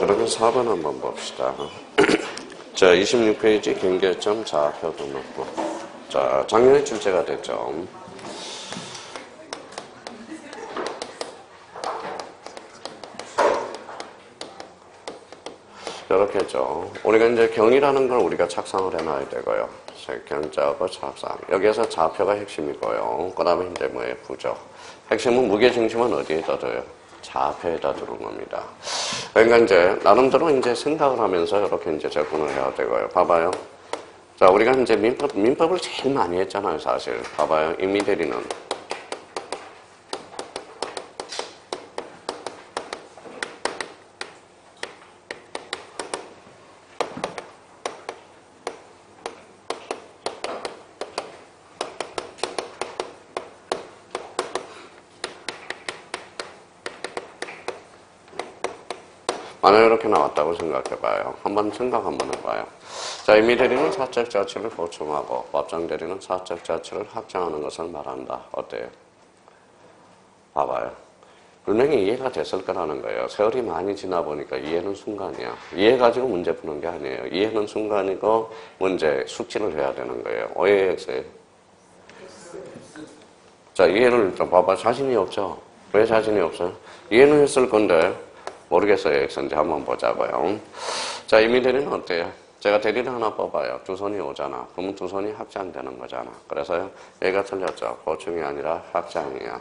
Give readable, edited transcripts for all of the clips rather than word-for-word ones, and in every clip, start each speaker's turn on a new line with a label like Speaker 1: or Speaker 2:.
Speaker 1: 그러면 4번 한번 봅시다. 자, 26페이지 경계점 좌표 등록부. 자, 작년에 출제가 됐죠. 이렇게 했죠. 우리가 이제 경이라는 걸 우리가 착상을 해놔야 되고요. 경자하고 착상. 여기에서 좌표가 핵심이고요. 그 다음에 이제 뭐예요? 부적. 핵심은 무게중심은 어디에다 둬요? 좌표에다 두는 겁니다. 그러니까 이제 나름대로 이제 생각을 하면서 이렇게 이제 접근을 해야 되고요. 봐봐요. 자, 우리가 이제 민법을 제일 많이 했잖아요, 사실. 봐봐요. 임의대리는 만약 이렇게 나왔다고 생각해봐요. 한번 생각 한번 해봐요. 자, 임의대리는 사적 자치를 보충하고 법정대리는 사적 자치를 확장하는 것을 말한다. 어때요? 봐봐요. 분명히 이해가 됐을 거라는 거예요. 세월이 많이 지나 보니까 이해는 순간이야. 이해 가지고 문제 푸는 게 아니에요. 이해는 순간이고 문제 숙지를 해야 되는 거예요. 오해했어요? 자, 이해를 좀 봐봐. 자신이 없죠? 왜 자신이 없어요? 이해는 했을 건데 모르겠어요. X인지 한번 보자고요. 자, 임의대리는 어때요? 제가 대리를 하나 뽑아요. 두 손이 오잖아. 그러면 두 손이 확장되는 거잖아. 그래서 얘가 틀렸죠. 보충이 아니라 확장이야.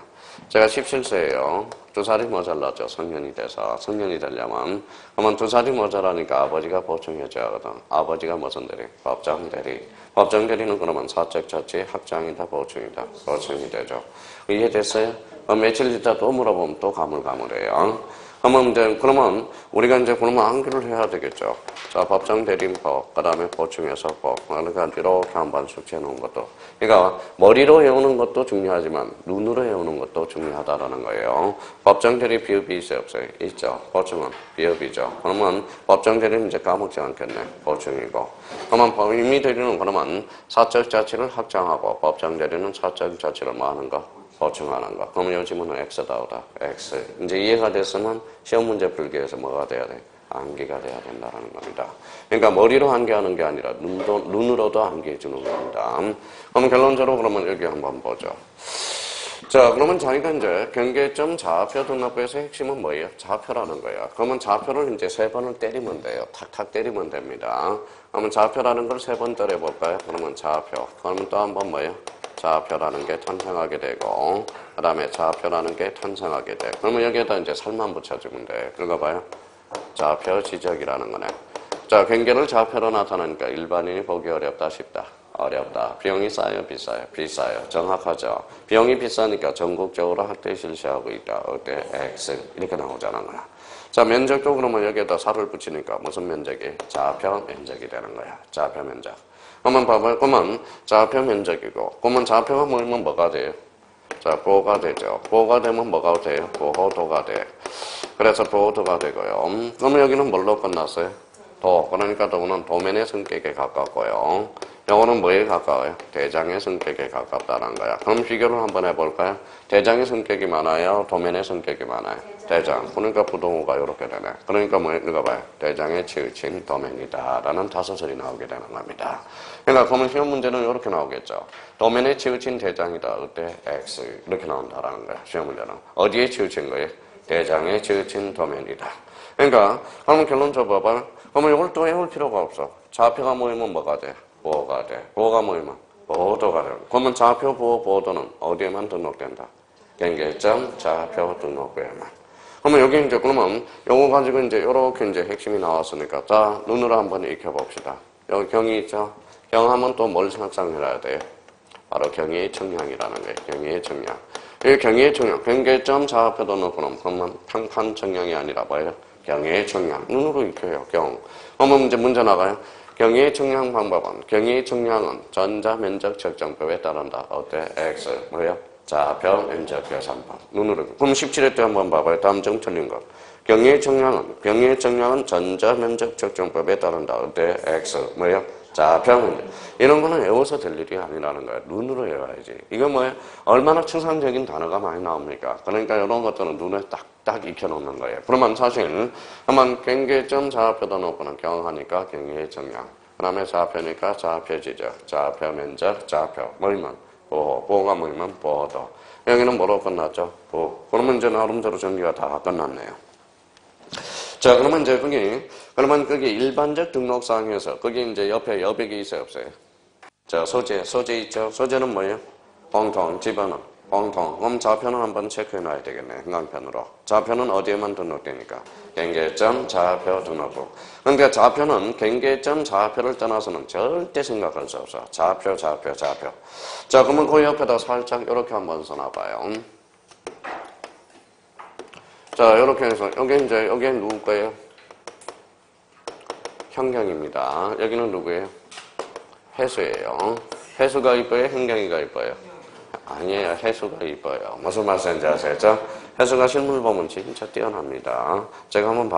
Speaker 1: 제가 17세예요. 두 살이 모자랐죠. 성년이 돼서. 성년이 되려면. 그러면 두 살이 모자라니까 아버지가 보충해줘야 하거든. 아버지가 무슨 대리? 법정대리. 법정대리는 그러면 사적 자치 확장이다 보충이다. 보충이 되죠. 이해됐어요? 그럼 며칠 있다 또 물어보면 또 가물가물해요. 그러면 우리가 이제 그러면 암기를 해야 되겠죠. 자, 법정 대리법, 그 다음에 보충해서 법. 그러니까 이렇게 한번 숙지해 놓은 것도. 그러니까 머리로 외우는 것도 중요하지만 눈으로 외우는 것도 중요하다라는 거예요. 법정 대리 비읍이 있어요, 없어요? 있죠. 보충은 비읍이죠. 그러면 법정 대리는 이제 까먹지 않겠네. 보충이고. 그러면 임의 대리는 그러면 사적 자치를 확장하고 법정 대리는 사적 자치를 뭐 하는 거? 보충하는 거. 그러면 요 지문은 X다, 오다. X. 이제 이해가 됐으면 시험 문제 풀기 위해서 뭐가 돼야 돼? 암기가 돼야 된다는 겁니다. 그러니까 머리로 암기하는 게 아니라 눈으로도 암기해 주는 겁니다. 그러면 결론적으로 그러면 여기 한번 보죠. 자, 그러면 자기가 이제 경계점 좌표 등록부에서 핵심은 뭐예요? 좌표라는 거예요. 그러면 좌표를 이제 3번을 때리면 돼요. 탁탁 때리면 됩니다. 그러면 좌표라는 걸 3번 때려볼까요? 그러면 좌표. 그러면 또 한 번 뭐예요? 좌표라는 게 탄생하게 되고, 그 다음에 좌표라는 게 탄생하게 돼. 그러면 여기에다 이제 살만 붙여주면 돼. 그러가 봐요. 좌표 지적이라는 거네. 자, 경계를 좌표로 나타나니까 일반인이 보기 어렵다, 쉽다. 어렵다. 비용이 싸요, 비싸요? 비싸요. 정확하죠. 비용이 비싸니까 전국적으로 학대 실시하고 있다. 어때? X. 이렇게 나오자는 거야. 자, 면적도 그러면 여기에다 살을 붙이니까 무슨 면적이? 좌표 면적이 되는 거야. 좌표 면적. 그러면 봐봐요. 그러면 좌표 면적이고, 그러면 좌표가 뭐면 뭐가 돼요? 자, 보호가 되죠. 보호가 되면 뭐가 돼요? 보호도가 돼. 그래서 보호도가 되고요. 그러면 여기는 뭘로 끝났어요? 도. 그러니까 도는 도면의 성격에 가깝고요. 요거는 뭐에 가까워요? 대장의 성격에 가깝다는 거야. 그럼 비교를 한번 해볼까요? 대장의 성격이 많아요? 도면의 성격이 많아요? 대장. 그러니까 부동호가 이렇게 되네. 그러니까 뭐, 이거 봐요. 대장에 치우친 도면이다. 라는 다소설이 나오게 되는 겁니다. 그러니까 그러면 시험 문제는 이렇게 나오겠죠. 도면에 치우친 대장이다. 어때? X. 이렇게 나온다라는 거야. 시험 문제는. 어디에 치우친 거예요? 대장에 치우친 도면이다. 그러니까, 그러면 결론 줘봐봐. 그러면 이걸 또 외울 필요가 없어. 좌표가 모이면 뭐가 돼? 보호가 돼. 보호가 모이면 보호도가 돼. 그러면 좌표 보호 보호도는 어디에만 등록된다? 경계점 좌표 등록부에만. 그러면 여기 이제 그러면 요거 가지고 이제 요렇게 이제 핵심이 나왔으니까 자, 눈으로 한번 익혀봅시다. 여기 경이 있죠? 경하면 또 뭘 상상해야 돼요? 바로 경의의 청량이라는 거예요. 경의의 청량. 이 경의의 청량. 경계점 좌표도 넣고 그러면 평판 청량이 아니라 뭐예요? 경의의 청량. 눈으로 익혀요. 경. 그러면 이제 문제 나가요. 경의의 청량 방법은 경의의 청량은 전자면적 측정법에 따른다. 어때? X. 뭐예요? 좌표 면적 계산법. 눈으로. 그럼 17회 때 한번 봐봐요. 다음 점 틀린 거. 경의의 청량은 전자면적 측정법에 따른다. 어때? X. 뭐예요? 좌표 면적. 이런 거는 외워서 될 일이 아니라는 거예요. 눈으로 외워야지. 이거 뭐예요? 얼마나 추상적인 단어가 많이 나옵니까? 그러니까 이런 것들은 눈에 딱딱 익혀놓는 거예요. 그러면 사실 한번 경계점 좌표도 놓고는 경하니까 경계점량. 그 다음에 좌표니까 좌표 지적, 좌표 면적, 좌표. 뭐이면 보호. 보호가 뭐이면 보호도. 여기는 뭐로 끝났죠? 보호. 그러면 이제 나름대로 정리가 다 끝났네요. 자, 그러면 이제 거기 일반적 등록사항에서 거기 이제 옆에 여백이 있어요, 없어요? 자, 소재 있죠? 소재는 뭐예요? 공통, 집어넣어. 공통. 그럼 좌표는 한번 체크해 놔야 되겠네, 행간편으로. 좌표는 어디에만 등록되니까? 경계점, 좌표 등록부. 그러니까 좌표는 경계점, 좌표를 떠나서는 절대 생각할 수 없어. 좌표. 자, 그러면 그 옆에다 살짝 이렇게 한번 써놔봐요. 자, 이렇게 해서, 여기 누구 거예요? 현경입니다. 여기는 누구예요? 해수예요. 해수가 이뻐요? 현경이가 이뻐요? 아니에요. 해수가 이뻐요. 무슨 말씀인지 아시겠죠? 해수가 실물 보면 진짜 뛰어납니다. 제가 한번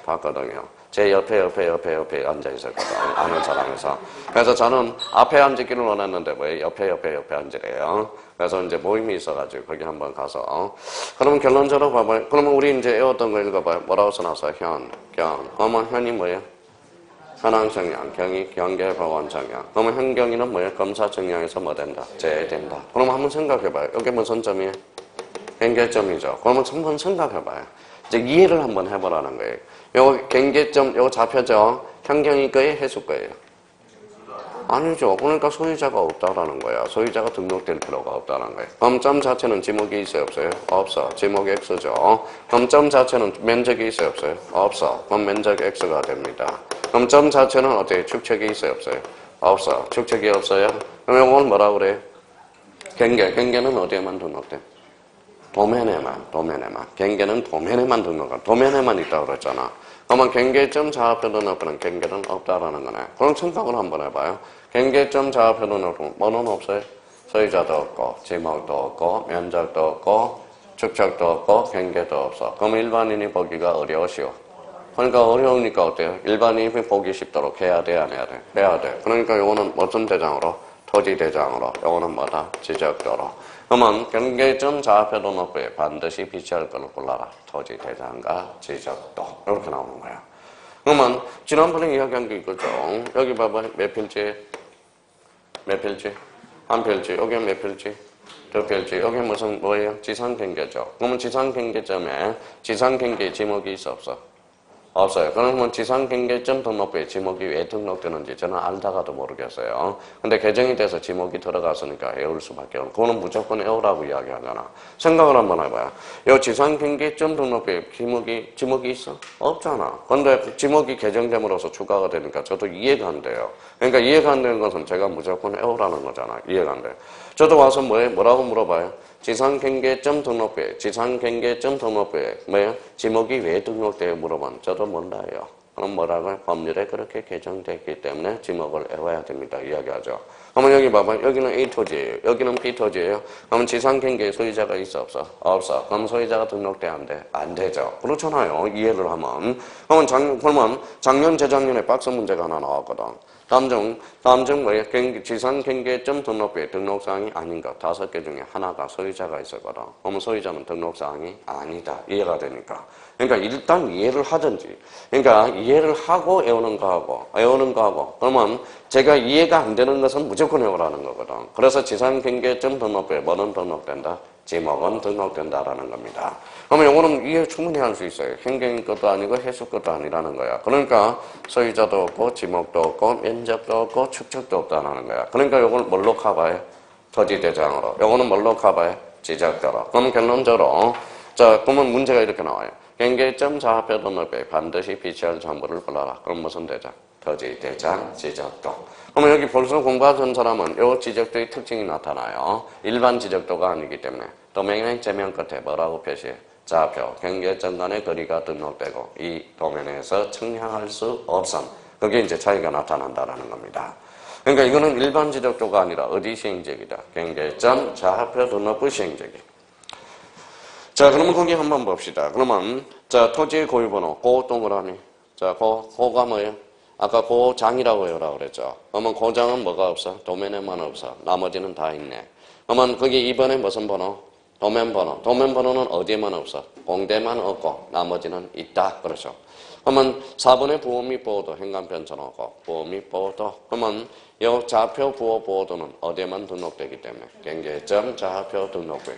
Speaker 1: 봤거든요. 제 옆에 앉아 있었거든. 아는 사람에서. 그래서 저는 앞에 앉기를 원했는데 왜 옆에 앉으래요. 그래서 이제 모임이 있어가지고 거기 한번 가서. 그러면 결론적으로 봐봐요. 그러면 우리 이제 외웠던 거 읽어봐요. 뭐라고 써놨어? 현, 경. 그러면 현이 뭐예요? 현황정량, 경이 경계보건정량. 그러면 현경이는 뭐예요? 검사정량에서 뭐 된다? 제외된다. 그러면 한번 생각해봐요. 여기 무슨 점이에요? 경계점이죠. 그러면 한번 생각해봐요. 이제 이해를 한번 해보라는 거예요. 요거 경계점, 요거 좌표죠? 현경이 거예요? 해수 거예요? 아니죠. 그러니까 소유자가 없다라는 거야. 소유자가 등록될 필요가 없다는 거예요. 그럼 점 자체는 지목이 있어요? 없어요? 없어. 지목 X죠. 그럼 점 자체는 면적이 있어요? 없어요? 없어. 그럼 면적 X가 됩니다. 그럼 점 자체는 어때요? 축척이 있어요? 없어요? 없어. 축척이 없어요? 그럼 이건 뭐라 그래요? 경계는 어디에만 등록돼? 도면에만. 경계는 도면에만 등록한. 도면에만 있다고 그랬잖아. 그러면 경계점 좌표 등록은 경계는 없다라는 거네. 그럼 생각을 한번 해봐요. 경계점 좌표 등록은 뭐는 없어요? 소유자도 없고, 지목도 없고, 면적도 없고, 축척도 없고, 경계도 없어. 그럼 일반인이 보기가 어려우시오. 그러니까 어려우니까 어때요? 일반인이 보기 쉽도록 해야 돼, 안 해야 돼? 해야 돼. 그러니까 요거는 무슨 대장으로? 토지 대장으로. 요거는 뭐다? 지적도로. 그러면 경계점 좌표 등록부에 반드시 비치할 걸로 골라라. 토지 대장과 지적도. 이렇게 나오는 거야. 그러면 지난번에 이야기한 게 이거죠. 여기 봐봐. 몇 필지? 한 필지. 여기 몇 필지? 두 필지. 여기 무슨 뭐예요? 지상경계죠. 그러면 지상경계점에 지상경계 지목이 있어 없어? 없어요. 그러면 지상경계점 등록부에 지목이 왜 등록되는지 저는 알다가도 모르겠어요. 근데 개정이 돼서 지목이 들어갔으니까 외울 수밖에 없고 그거는 무조건 외우라고 이야기하잖아. 생각을 한번 해봐요. 이 지상경계점 등록부에 지목이 있어? 없잖아. 근데 지목이 개정됨으로써 추가가 되니까 저도 이해가 안 돼요. 그러니까 이해가 안 되는 것은 제가 무조건 외우라는 거잖아. 이해가 안 돼. 저도 와서 뭐라고 물어봐요? 지상경계점 등록부에 뭐예요? 지목이 왜 등록돼요? 물어보면 저도 몰라요. 그럼 뭐라고요? 법률에 그렇게 개정됐기 때문에 지목을 외워야 됩니다. 이야기하죠. 그러면 여기 봐봐요. 여기는 A 토지예요. 여기는 B 토지예요. 그러면 지상경계에 소유자가 있어 없어? 없어. 그럼 소유자가 등록돼 안 돼? 안 되죠. 그렇잖아요. 이해를 하면. 그러면 작년 재작년에 박스 문제가 하나 나왔거든. 다음 중 뭐예요? 지상경계점 등록부에 등록사항이 아닌 것 5개 중에 하나가 소유자가 있었거든. 그러면 소유자는 등록사항이 아니다. 이해가 되니까. 그러니까 일단 이해를 하든지. 그러니까 이해를 하고 외우는 거하고. 그러면 제가 이해가 안 되는 것은 무조건 외우라는 거거든. 그래서 지상경계점 등록부에 뭐는 등록된다? 지목은 등록된다라는 겁니다. 그러면 이거는 이해 충분히 할 수 있어요. 현경인 것도 아니고 해수 것도 아니라는 거야. 그러니까 소유자도 없고 지목도 없고 면적도 없고 축척도 없다는 거야. 그러니까 이걸 뭘로 커봐요? 토지대장으로. 이거는 뭘로 커봐요? 지적도로. 그럼 결론적으로 자 그러면 문제가 이렇게 나와요. 경계점 좌표 등록부에 반드시 비치할 정보를 골라라. 그럼 무슨 대장? 토지대장, 지적도. 그러면 여기 벌써 공부하던 사람은 이 지적도의 특징이 나타나요. 일반 지적도가 아니기 때문에 도면의 제면 끝에 뭐라고 표시해? 좌표, 경계점 간의 거리가 등록되고 이 도면에서 측량할 수 없음. 그게 이제 차이가 나타난다는 겁니다. 그러니까 이거는 일반 지적도가 아니라 어디 시행적이다? 경계점, 좌표 등록부 시행적이. 자, 그러면 거기 한번 봅시다. 그러면 자 토지의 고유번호, 고 동그라미. 자, 고가 뭐예요? 아까 고장이라고 해라 그랬죠. 그러면 고장은 뭐가 없어? 도면에만 없어. 나머지는 다 있네. 그러면 거기 2번에 무슨 번호? 도면 번호. 도면 번호는 어디에만 없어? 공대만 없고 나머지는 있다. 그렇죠. 그러면 4번의 부호 및 보호도 행간편 전호고 부호 및 보호도. 그러면 이 좌표 부호 보호도는 어디에만 등록되기 때문에 경계점 좌표 등록부.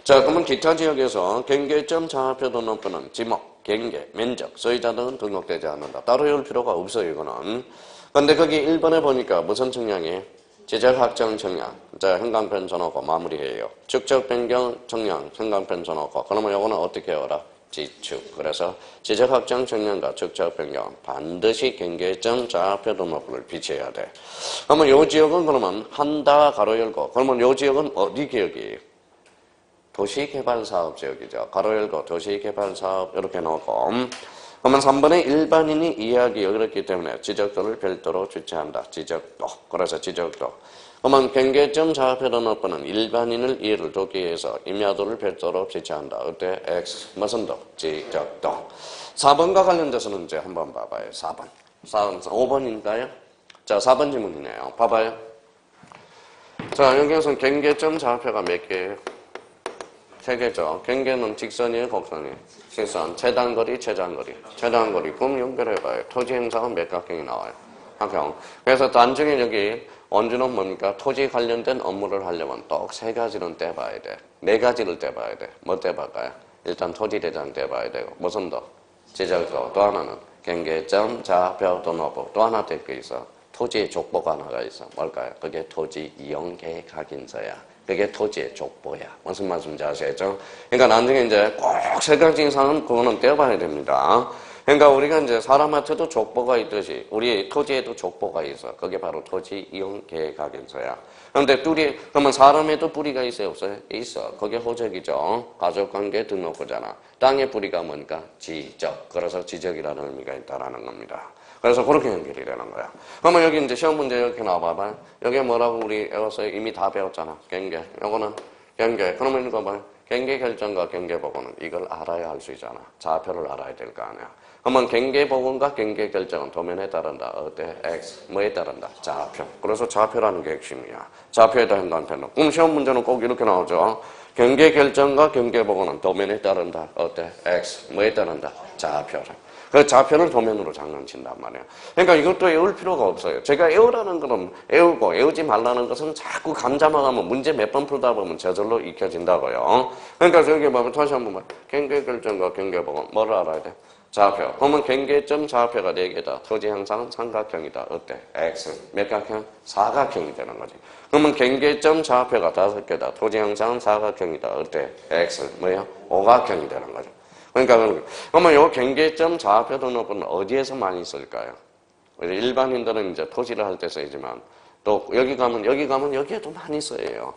Speaker 1: 자, 그러면 기타 지역에서 경계점 좌표 등록부는 지목, 경계, 면적, 소유자 등은 등록되지 않는다. 따로 외울 필요가 없어요, 이거는. 근데 거기 1번에 보니까 무슨 청량이? 지적 확정 청량. 자, 행간편 전호고 마무리해요. 축적 변경 청량, 행간편 전호고. 그러면 요거는 어떻게 해라? 지축. 그래서 지적 확정 청량과 축적 변경 반드시 경계점 좌표 등록부를 비춰야 돼. 그러면 요 지역은 그러면 한다 가로 열고. 그러면 요 지역은 어디 지역이에요? 도시개발사업지역이죠. 가로 열고 도시개발사업 이렇게 놓고. 그러면 3번에 일반인이 이해하기 어렵기 때문에 지적도를 별도로 주체한다. 지적도. 그래서 지적도. 그러면 경계점 좌표 등록부는 일반인을 이해를 돕기 위해서 임야도를 별도로 지체한다. 어때? X. 무슨 도? 지적도. 4번과 관련돼서는 이제 한번 봐봐요. 4번. 5번인가요? 자, 4번 질문이네요. 봐봐요. 자, 여기에서 경계점 좌표가 몇 개예요? 3개죠. 경계는 직선이에요, 곡선이에요? 직선. 최단거리, 최장거리. 최단거리. 그럼 연결해봐요. 토지 행사가 몇 각경이 나와요? 각경. 그래서 단중에 여기 원주는 뭡니까? 토지 관련된 업무를 하려면 딱 3가지는 떼봐야 돼. 4가지를 떼봐야 돼. 뭐 떼볼까요? 일단 토지 대장 떼봐야 되고. 무슨 도? 지적도. 또 하나는 경계점, 좌표, 등록부. 또 하나 뗄 게 있어. 토지의 족보가 하나가 있어. 뭘까요? 그게 토지 이용 계획 확인서야. 그게 토지의 족보야. 무슨 말씀인지 아시겠죠? 그러니까 나중에 이제 꼭 3가지 이상은 그거는 떼어봐야 됩니다. 그러니까 우리가 이제 사람한테도 족보가 있듯이 우리 토지에도 족보가 있어. 그게 바로 토지 이용 계획 확인서야. 그런데 그러면 사람에도 뿌리가 있어요? 없어요? 있어. 그게 호적이죠. 가족관계 등록부잖아. 땅의 뿌리가 뭔가? 지적. 그래서 지적이라는 의미가 있다라는 겁니다. 그래서 그렇게 연결이 되는 거야. 그러면 여기 이제 시험 문제 이렇게 나와봐봐. 여기 뭐라고 우리 애워서 이미 다 배웠잖아. 경계. 요거는 경계. 그러면 이거 봐. 경계 결정과 경계 복원은 이걸 알아야 할 수 있잖아. 좌표를 알아야 될 거 아니야. 그러면 경계 복원과 경계 결정은 도면에 따른다. 어때? X. 뭐에 따른다? 좌표. 그래서 좌표라는 게 핵심이야. 좌표에다 행간편로. 그럼 시험 문제는 꼭 이렇게 나오죠. 경계 결정과 경계 복원은 도면에 따른다. 어때? X. 뭐에 따른다? 좌표. 그 좌표를 도면으로 장난친단 말이에요. 그러니까 이것도 외울 필요가 없어요. 제가 외우라는 거는 외우고 외우지 말라는 것은 자꾸 감잡아가면 문제 몇 번 풀다 보면 저절로 익혀진다고요. 그러니까 저기 보면 다시 한번 봐. 경계 결정과 경계 복원 뭐를 알아야 돼? 좌표. 그러면 경계점 좌표가 4개다. 토지 형상은 삼각형이다. 어때? X. 몇 각형? 사각형이 되는 거지. 그러면 경계점 좌표가 5개다. 토지 형상은 사각형이다. 어때? X. 뭐야? 오각형이 되는 거죠. 그러니까 그러면 요 경계점 좌표 등록부는 어디에서 많이 쓸까요? 일반인들은 이제 토지를 할 때 쓰이지만 또 여기 가면 여기에도 많이 써요.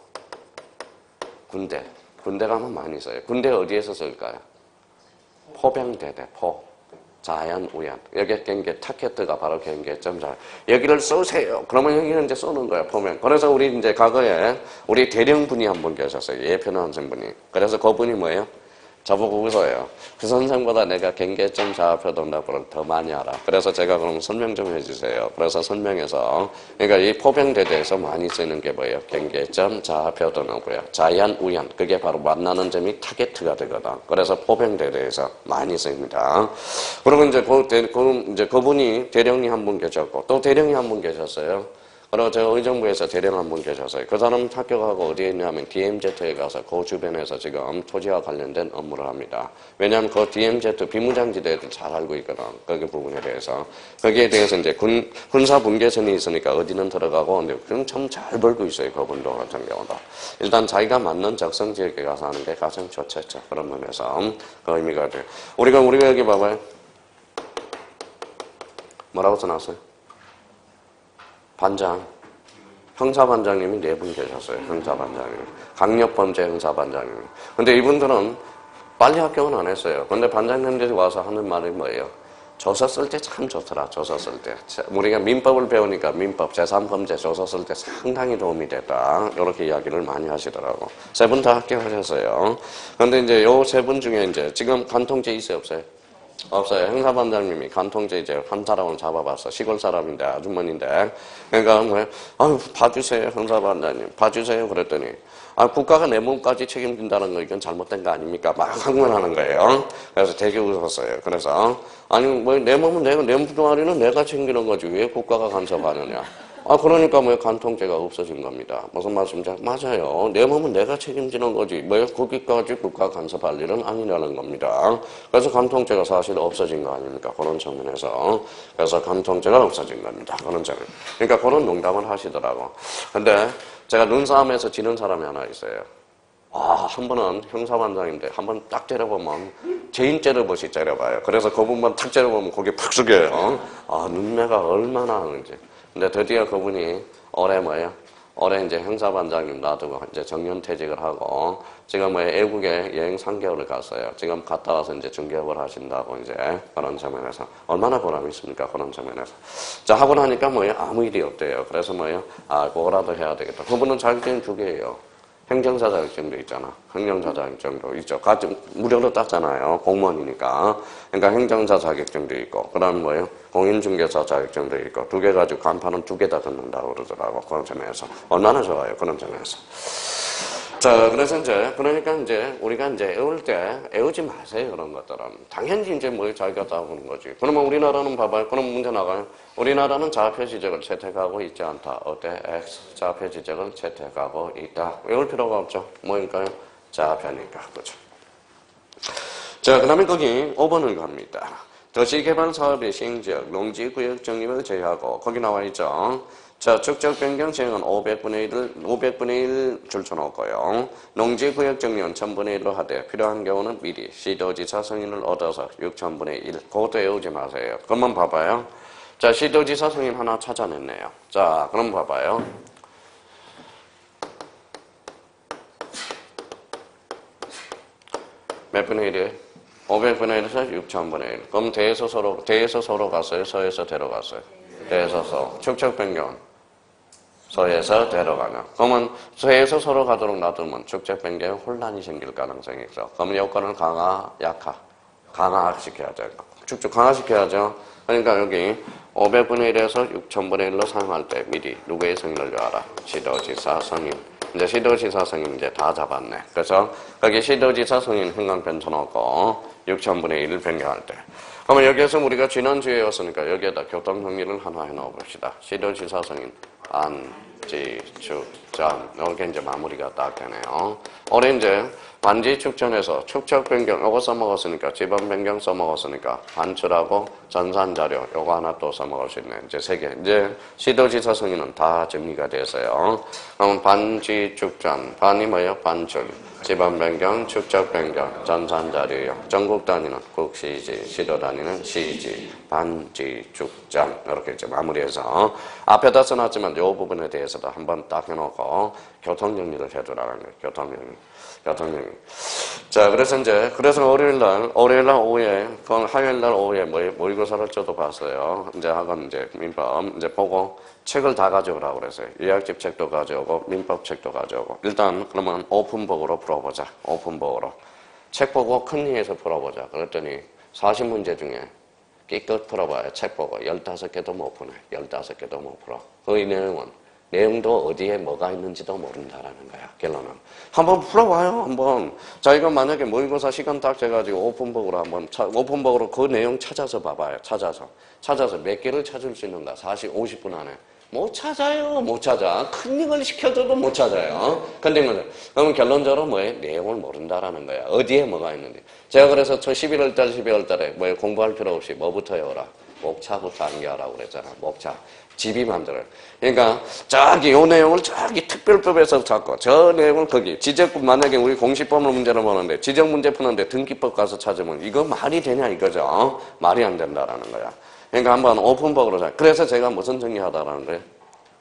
Speaker 1: 군대 가면 많이 써요. 군대 어디에서 쓸까요? 포병대대, 자연, 우연. 여기 경계 타켓트가 바로 경계점 좌표. 여기를 쓰세요. 그러면 여기는 이제 쏘는 거야, 포병. 그래서 우리 이제 과거에 우리 대령분이 한 분 계셨어요. 예편한 선생분이. 그래서 그분이 뭐예요? 저보고 웃어요. 그 선생보다 내가 경계점 좌표 등록부를 더 많이 알아. 그래서 제가 그럼 설명 좀 해주세요. 그래서 설명해서 그러니까 이 포병대대에서 많이 쓰는 게 뭐예요? 경계점 좌표 등록부예요. 자연, 우연. 그게 바로 만나는 점이 타겟트가 되거든. 그래서 포병대대에서 많이 씁니다. 그리고 이제 그분이 대령이 한 분 계셨고 또 대령이 한 분 계셨어요. 그리고 저 의정부에서 대령 한 분 계셨어요. 그 사람 합격하고 어디에 있냐면 DMZ에 가서 그 주변에서 지금 토지와 관련된 업무를 합니다. 왜냐하면 그 DMZ 비무장지대들 잘 알고 있거든. 거기 부분에 대해서. 거기에 대해서 이제 군사 분계선이 있으니까 어디는 들어가고 근데 그럼 참 잘 벌고 있어요. 그분도 같은 경우도. 일단 자기가 맞는 적성 지역에 가서 하는 게 가장 좋겠죠. 그런 면에서 그 의미가 돼요. 우리가 여기 봐봐요. 뭐라고 써놨어요? 반장. 형사반장님이 4분 계셨어요. 형사반장님. 강력범죄 형사반장님. 근데 이분들은 빨리 합격은 안 했어요. 근데 반장님들이 와서 하는 말이 뭐예요? 조서 쓸 때 참 좋더라. 조서 쓸 때. 우리가 민법을 배우니까 민법, 제3범죄 조서 쓸 때 상당히 도움이 됐다. 이렇게 이야기를 많이 하시더라고. 3분 다 합격하셨어요. 근데 이제 요 3분 중에 이제 지금 간통죄 있어요? 없어요? 없어요. 형사반장님이 간통죄 이제 한 사람을 잡아봤어. 시골 사람인데 아주머니인데. 그러니까 뭐 아유 봐주세요 형사반장님 봐주세요 그랬더니 아 국가가 내 몸까지 책임진다는 거 이건 잘못된 거 아닙니까? 막 항변하는 거예요. 그래서 되게 웃었어요. 그래서 아니 뭐 내 몸은 내가 내 몸뚱아리는 내가 챙기는 거지 왜 국가가 간섭하느냐? 아 그러니까 뭐 간통죄가 없어진 겁니다. 무슨 말씀이죠? 맞아요. 내 몸은 내가 책임지는 거지. 뭐 거기까지 국가 간섭할 일은 아니라는 겁니다. 그래서 간통죄가 사실 없어진 거 아닙니까? 그런 측면에서. 그래서 간통죄가 없어진 겁니다. 그런 측면. 그러니까 그런 농담을 하시더라고. 근데 제가 눈싸움에서 지는 사람이 하나 있어요. 아, 한 번은 형사반장인데 한 번 딱 째려보면 죄인 째려보시 째려봐요. 그래서 그분만 탁 째려보면 고개 푹 숙여요. 아, 눈매가 얼마나 하는지. 근데 드디어 그분이 올해 뭐예요? 올해 이제 형사반장님 놔두고 이제 정년퇴직을 하고 지금 뭐 외국에 여행 3개월을 갔어요. 지금 갔다 와서 이제 중개업을 하신다고 이제 그런 점에서 얼마나 보람이 있습니까? 그런 점에서. 자, 하고 나니까 뭐예요? 아무 일이 없대요. 그래서 뭐예요? 아, 그거라도 해야 되겠다. 그분은 자격증 2개예요. 행정사 자격증도 있잖아. 행정사 자격증도 있죠. 같이 무료로 땄잖아요. 공무원이니까. 그러니까 행정사 자격증도 있고, 그 다음 뭐예요? 공인중개사 자격증도 있고, 2개 가지고 간판은 2개 다 듣는다고 그러더라고. 그런 점에서. 얼마나 좋아요. 그런 점에서. 자, 그래서 이제, 그러니까 이제, 우리가 이제 애울 때, 애우지 마세요, 그런 것들은. 당연히 이제 뭐 자기가 다 하는 거지. 그러면 우리나라는 봐봐요. 그럼 문제 나가요. 우리나라는 자폐지적을 채택하고 있지 않다. 어때? X. 자폐지적을 채택하고 있다. 외울 필요가 없죠. 뭐일까요? 자폐니까. 그죠. 자, 그 다음에 거기 5번을 갑니다. 도시개발 사업의 시행지역, 농지구역 정립을 제외하고, 거기 나와 있죠. 자, 축적 변경 시행은 500분의 1 줄쳐놓고요. 농지구역 정리는 1000분의 1로 하되 필요한 경우는 미리 시도지사 승인을 얻어서 6000분의 1. 그것도 외우지 마세요. 그것만 봐봐요. 자, 시도지사 승인 하나 찾아냈네요. 자, 그럼 봐봐요. 몇 분의 1이에요? 500분의 1에서 6000분의 1. 그럼 대에서 서로 갔어요? 서에서 데려갔어요? 대에서 서. 축적 변경. 서에서 데려가면. 그러면 서에서 서로 가도록 놔두면 축적 변경에 혼란이 생길 가능성이 있어. 그러면 여건을 강화, 약화. 강화시켜야죠. 축적 강화시켜야죠. 그러니까 여기 500분의 1에서 6000분의 1로 사용할 때 미리 누구의 승인을 요하라? 시도지사 승인. 이제 시도지사 승인 이제 다 잡았네. 그래서 거기 시도지사 승인 흥강편 쳐놓고 6000분의 1을 변경할 때. 그러면 여기에서 우리가 지난주에 외웠으니까 여기에다 교통정리를 하나 해놓아 봅시다. 시도지사 승인. 반지, 축전. 이렇게 이제 마무리가 딱 되네요. 올해 이제 반지, 축전에서 축적 변경, 요거 써먹었으니까, 지번 변경 써먹었으니까, 반출하고 전산자료, 요거 하나 또 써먹을 수 있네. 이제 3개. 이제 시도지사 승인은 다 정리가 됐어요. 그럼 반지, 축전. 반이 뭐예요? 반출. 지번 변경, 축적 변경, 전산자료요. 전국 단위는 국시지, 시도 단위는 시지, 반지, 축전. 이렇게 이제 마무리해서 앞에다 써놨지만 이 부분에 대해서도 한번 딱 해놓고 교통정리를 해주라는 거예요. 교통정리. 자, 그래서 월요일날 오후에, 그건 화요일날 오후에 모의고사를 저도 봤어요. 이제 학원 이제 민법 이제 보고 책을 다 가져오라고 그랬어요. 요약집 책도 가져오고, 민법 책도 가져오고. 일단, 그러면 오픈북으로 풀어보자. 오픈북으로. 책 보고 큰 이에서 풀어보자. 그랬더니 40문제 중에 끼껏 풀어봐야 책 보고 15개도 못 푸네. 15개도 못 풀어. 그 내용도 어디에 뭐가 있는지도 모른다라는 거야. 결론은. 한번 풀어봐요. 한번. 자, 이거 만약에 모의고사 시간 딱 재가지고 오픈북으로 오픈북으로 그 내용 찾아서 봐봐요. 찾아서 몇 개를 찾을 수 있는가? 50분 안에. 못 찾아요. 못 찾아. 클릭을 시켜줘도 못 찾아요. 근데 그러면 결론적으로 뭐예요? 내용을 모른다라는 거야. 어디에 뭐가 있는지. 제가 그래서 12월 달에 공부할 필요 없이 뭐부터 해오라? 목차부터 암기하라고 그랬잖아. 목차. 집이 만들어요. 그러니까 저기 요 내용을 저기 특별법에서 잡고 저 내용을 거기 지적법 만약에 우리 공시법을 문제로 보는데 지적 문제 푸는데 등기법 가서 찾으면 이거 말이 되냐 이거죠. 말이 안 된다라는 거야. 그러니까 한번 오픈법으로 그래서 제가 무슨 정리하다라는 거예요?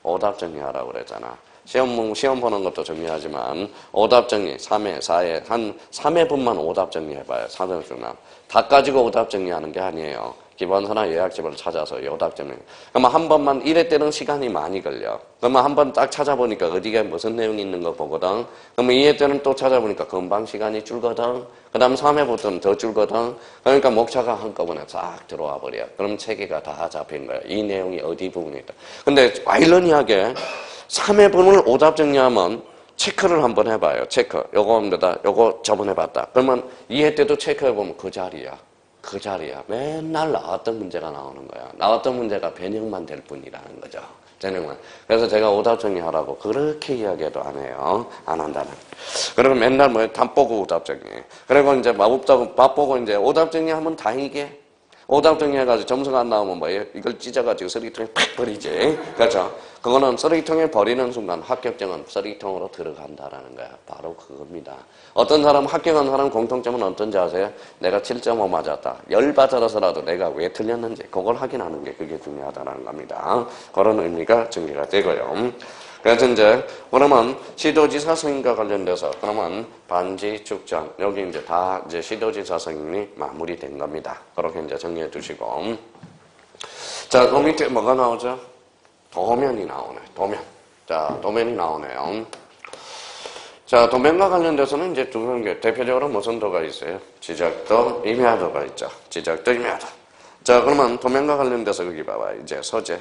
Speaker 1: 오답 정리하라고 그랬잖아. 시험 보는 것도 정리하지만 오답 정리 3회, 4회 한 3회분만 오답 정리해봐요. 4회분만. 다 가지고 오답 정리하는 게 아니에요. 기본서나 요약집을 찾아서 요답점에. 그러면 한 번만 이럴 때는 시간이 많이 걸려. 그러면 한 번 딱 찾아보니까 어디가 무슨 내용이 있는 거 보거든. 그러면 2회 때는 또 찾아보니까 금방 시간이 줄거든. 그 다음 3회부터는 더 줄거든. 그러니까 목차가 한꺼번에 싹 들어와 버려. 그럼 체계가 다 잡힌 거야. 이 내용이 어디 부분에 있다. 근데 아이러니하게 3회분을 오답 정리하면 체크를 한번 해봐요. 체크. 요겁니다. 요거 저번에 봤다. 그러면 2회 때도 체크해보면 그 자리야. 그 자리야. 맨날 나왔던 문제가 나오는 거야. 나왔던 문제가 변형만 될 뿐이라는 거죠. 변형만. 그래서 제가 오답 정리하라고 그렇게 이야기해도 안 해요. 안 한다는. 그리고 맨날 뭐 답 보고 오답 정리. 그리고 이제 밥 보고 이제 오답 정리하면 다행이게. 오답 정리해가지고 점수가 안 나오면 뭐예요? 이걸 찢어가지고 쓰레기통에 팍 버리지. 그렇죠? 그거는 쓰레기통에 버리는 순간 합격증은 쓰레기통으로 들어간다라는 거야. 바로 그겁니다. 어떤 사람 합격한 사람 공통점은 어떤지 아세요? 내가 7.5 맞았다. 열받아서라도 내가 왜 틀렸는지 그걸 확인하는 게 그게 중요하다는 겁니다. 그런 의미가 정리가 되고요. 그래서 이제 그러면 시도지사 승인과 관련돼서 그러면 반지 축전 여기 이제 다 이제 시도지사 승인이 마무리된 겁니다. 그렇게 이제 정리해 두시고 자, 그 밑에 뭐가 나오죠? 도면이 나오네. 도면. 자, 도면이 나오네요. 자, 도면과 관련돼서는 이제 두 개 대표적으로 무슨 도가 있어요? 지적도, 임야도가 있죠. 지적도, 임야도. 자, 그러면 도면과 관련돼서 여기 봐봐요. 이제 소재,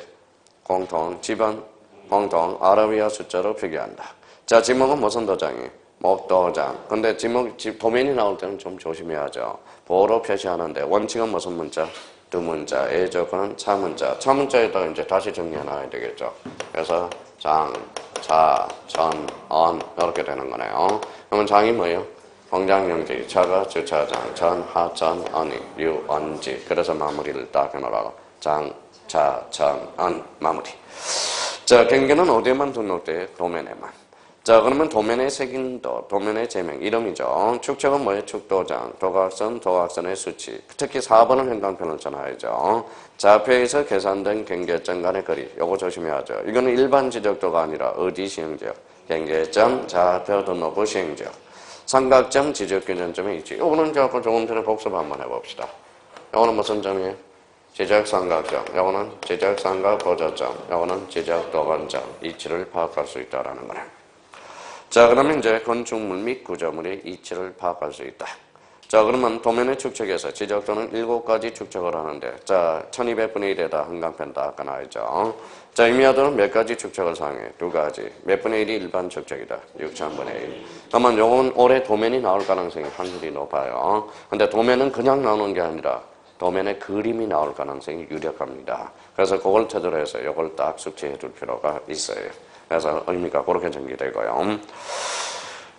Speaker 1: 공통, 지번, 공통, 아라비아 숫자로 표기한다. 자, 지목은 무슨 도장이? 목도장. 근데 도면이 나올 때는 좀 조심해야죠. 보호로 표시하는데 원칙은 무슨 문자? 두 문자. 의 조건은 차문자. 차문자에다가 이제 다시 정리해 놔야 되겠죠. 그래서 장, 자, 전, 언 이렇게 되는 거네요. 그러면 장이 뭐예요? 공장용지, 차가 주차장, 전, 하천, 언이, 류, 언지. 그래서 마무리를 딱 해놓으라고. 장, 자, 전, 언 마무리. 자, 경계는 어디에만 등록돼요? 도면에만. 자, 그러면 도면의 색인도, 도면의 제명, 이름이죠. 축척은 뭐예요? 축도장, 도각선, 도각선의 수치. 특히 4번은 행간편을 전화야죠. 좌표에서 계산된 경계점 간의 거리. 요거 조심해야죠. 이거는 일반 지적도가 아니라 어디 시행지역? 경계점, 좌표 등록부 시행지역. 삼각점, 지적균전점이 있지. 요거는 이제 아까 조금 전에 복습 한번 해봅시다. 요거는 무슨 점이에요? 지적삼각점, 요거는 지적삼각 보조점, 요거는 지적도관점, 이치를 파악할 수 있다라는 거네. 자, 그러면 이제 건축물 및 구조물의 이치를 파악할 수 있다. 자, 그러면 도면의 축척에서 지적도는 7가지 축척을 하는데, 자, 1200분의 1에다 한강편 다 아까 나와있죠. 자, 임야도는 몇 가지 축척을 사용해? 2가지. 몇 분의 1이 일반 축척이다? 6000분의 1. 그러면 요건 올해 도면이 나올 가능성이 확률이 높아요. 근데 도면은 그냥 나오는 게 아니라 도면에 그림이 나올 가능성이 유력합니다. 그래서 그걸 토대로 해서 이걸 딱 숙지해 둘 필요가 있어요. 그래서 의미가 그렇게 전개되고요.